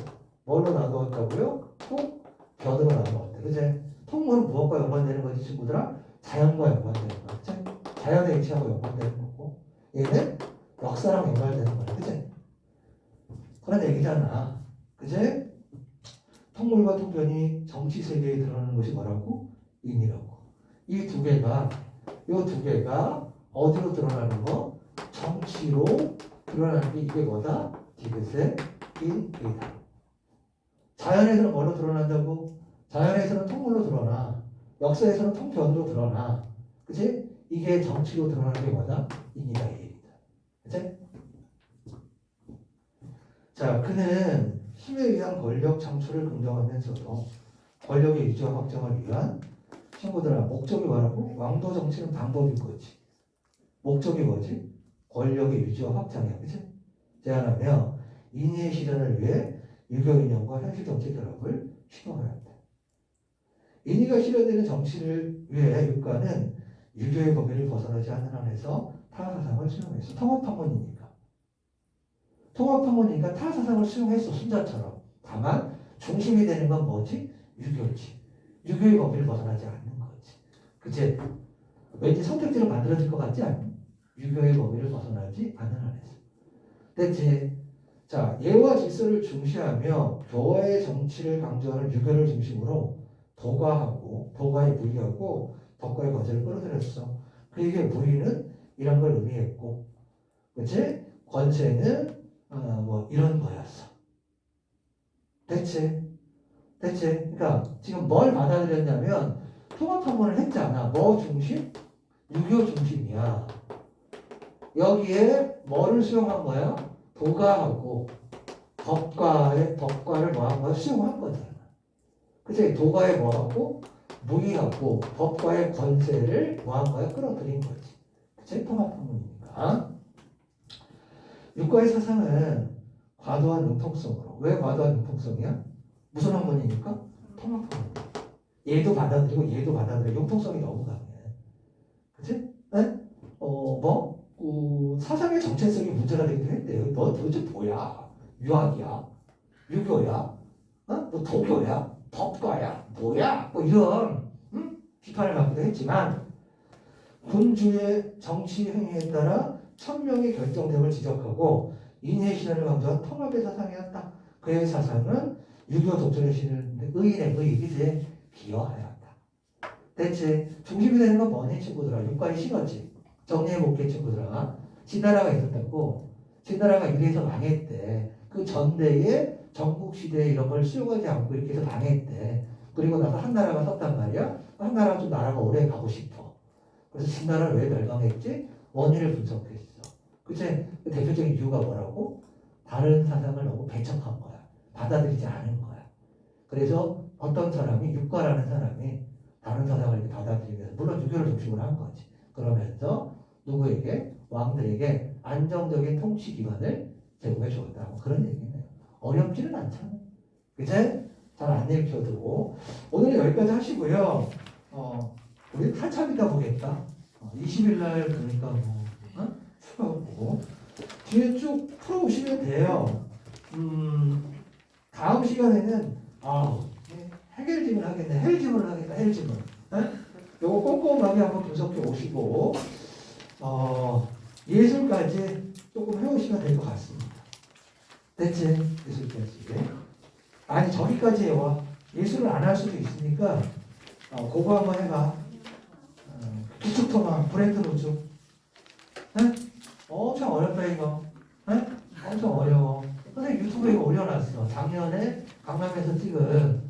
뭘로 나누었다고요? 통변으로 나누었대, 그치? 통물은 무엇과 연관되는 거지, 친구들아? 자연과 연관되는 거야, 그치? 자연의 이치하고 연관되는 거고, 얘는 역사랑 연관되는 거야, 그치? 그런 얘기잖아, 그치? 통물과 통변이 정치 세계에 드러나는 것이 뭐라고? 인이라고. 이 두 개가 어디로 드러나는 거? 정치로 드러나는 게 이게 뭐다? 디귿의 인이다. 자연에서는 뭐로 드러난다고? 자연에서는 통물로 드러나. 역사에서는 통변으로 드러나. 그치? 이게 정치로 드러나는 게 뭐다? 인이다, 이 얘기다. 그치? 자, 그는 힘에 의한 권력 창출을 긍정하면서도 권력의 유지와 확장을 위한 친구들아, 목적이 뭐라고? 왕도 정치는 방법인 거지. 목적이 뭐지? 권력의 유지와 확장이야, 그치? 제안하며 인의의 실현을 위해 유교 이념과 현실 정치 결합을 시도해야 한다. 인의가 실현되는 정치를 위해 유가는 유교의 범위를 벗어나지 않는 한에서 타 사상을 수용했어. 통합학문이니까 타 사상을 수용했어, 순자처럼. 다만 중심이 되는 건 뭐지? 유교지. 유교의 범위를 벗어나지 않는 거지. 그치? 왠지 선택지로 만들어질 것 같지 않니? 유교의 범위를 벗어나지 않는 한에서. 됐지? 자, 예와 질서를 중시하며 교화의 정치를 강조하는 유교를 중심으로 도가에 무의하고 덕가의 권세를 끌어들였어. 그에게 무의는 이런 걸 의미했고, 그치? 권세는 뭐 이런 거였어. 됐지? 그러니까 지금 뭘 받아들였냐면 통합학문을 했잖아. 뭐 중심? 유교 중심이야. 여기에 뭐를 수용한 거야? 도가하고 덕가를 뭐한 거야? 수용한 거잖아. 그치? 도가에 뭐하고 무의하고 덕가의 권세를 뭐한 거야? 끌어들인 거지. 그치? 통합학문이니까. 육가의 사상은 과도한 융통성으로. 왜 과도한 융통성이야? 무슨 학문이니까? 통합학문. 얘도 받아들이고 얘도 받아들여. 융통성이 너무 강해. 그치? 네? 사상의 정체성이 문제가 되기도 했대요. 너 도대체 뭐야? 유학이야? 유교야? 너 도교야? 법과야? 뭐야? 뭐 이런 비판을 받기도 했지만 군주의 정치 행위에 따라 천명의 결정됨을 지적하고 인의 신화를 강조한 통합의 사상이었다. 그의 사상은 유교 독존의 신을 의인의 의이기지 비어하였다. 대체 중심이 되는 건 뭐니 친구들아? 육가의 신화지. 정리해볼게 친구들아. 진나라가 있었다고. 진나라가 이래서 망했대. 그 전대에 전국시대에 이런 걸 수용하지 않고 이렇게 해서 망했대. 그리고 나서 한나라가 섰단 말이야. 한나라가 좀 나라가 오래 가고 싶어. 그래서 진나라를 왜 멸망했지? 원인을 분석했어. 그치? 그 대표적인 이유가 뭐라고? 다른 사상을 너무 배척한 거야. 받아들이지 않은 거야. 그래서 어떤 사람이, 육가라는 사람이 다른 사상을 이렇게 받아들이면서, 물론 유교를 중심으로 한 거지. 그러면서 누구에게? 왕들에게 안정적인 통치 기관을 제공해 주었다. 뭐 그런 얘기네요. 어렵지는 않잖아. 그치? 잘 안 읽혀도. 오늘은 여기까지 하시고요. 우리 한참 이따 보겠다. 20일 날 그러니까 추가 보고 뒤에 쭉 풀어오시면 돼요. 다음 시간에는 해결집을 하겠네. 헬집을 하겠다. 헬집을. 요거 꼼꼼하게 한번 분석해 오시고 예술까지 조금 해오시면 될 것 같습니다. 됐지? 예술까지. 아니 저기까지 해와. 예술을 안 할 수도 있으니까 그거 한번 해봐. 기축토마 브랜드 노조. 엄청 어렵다 이거. 엄청 어려워. 선생님 유튜브에 이거 올려놨어. 작년에 강남에서 찍은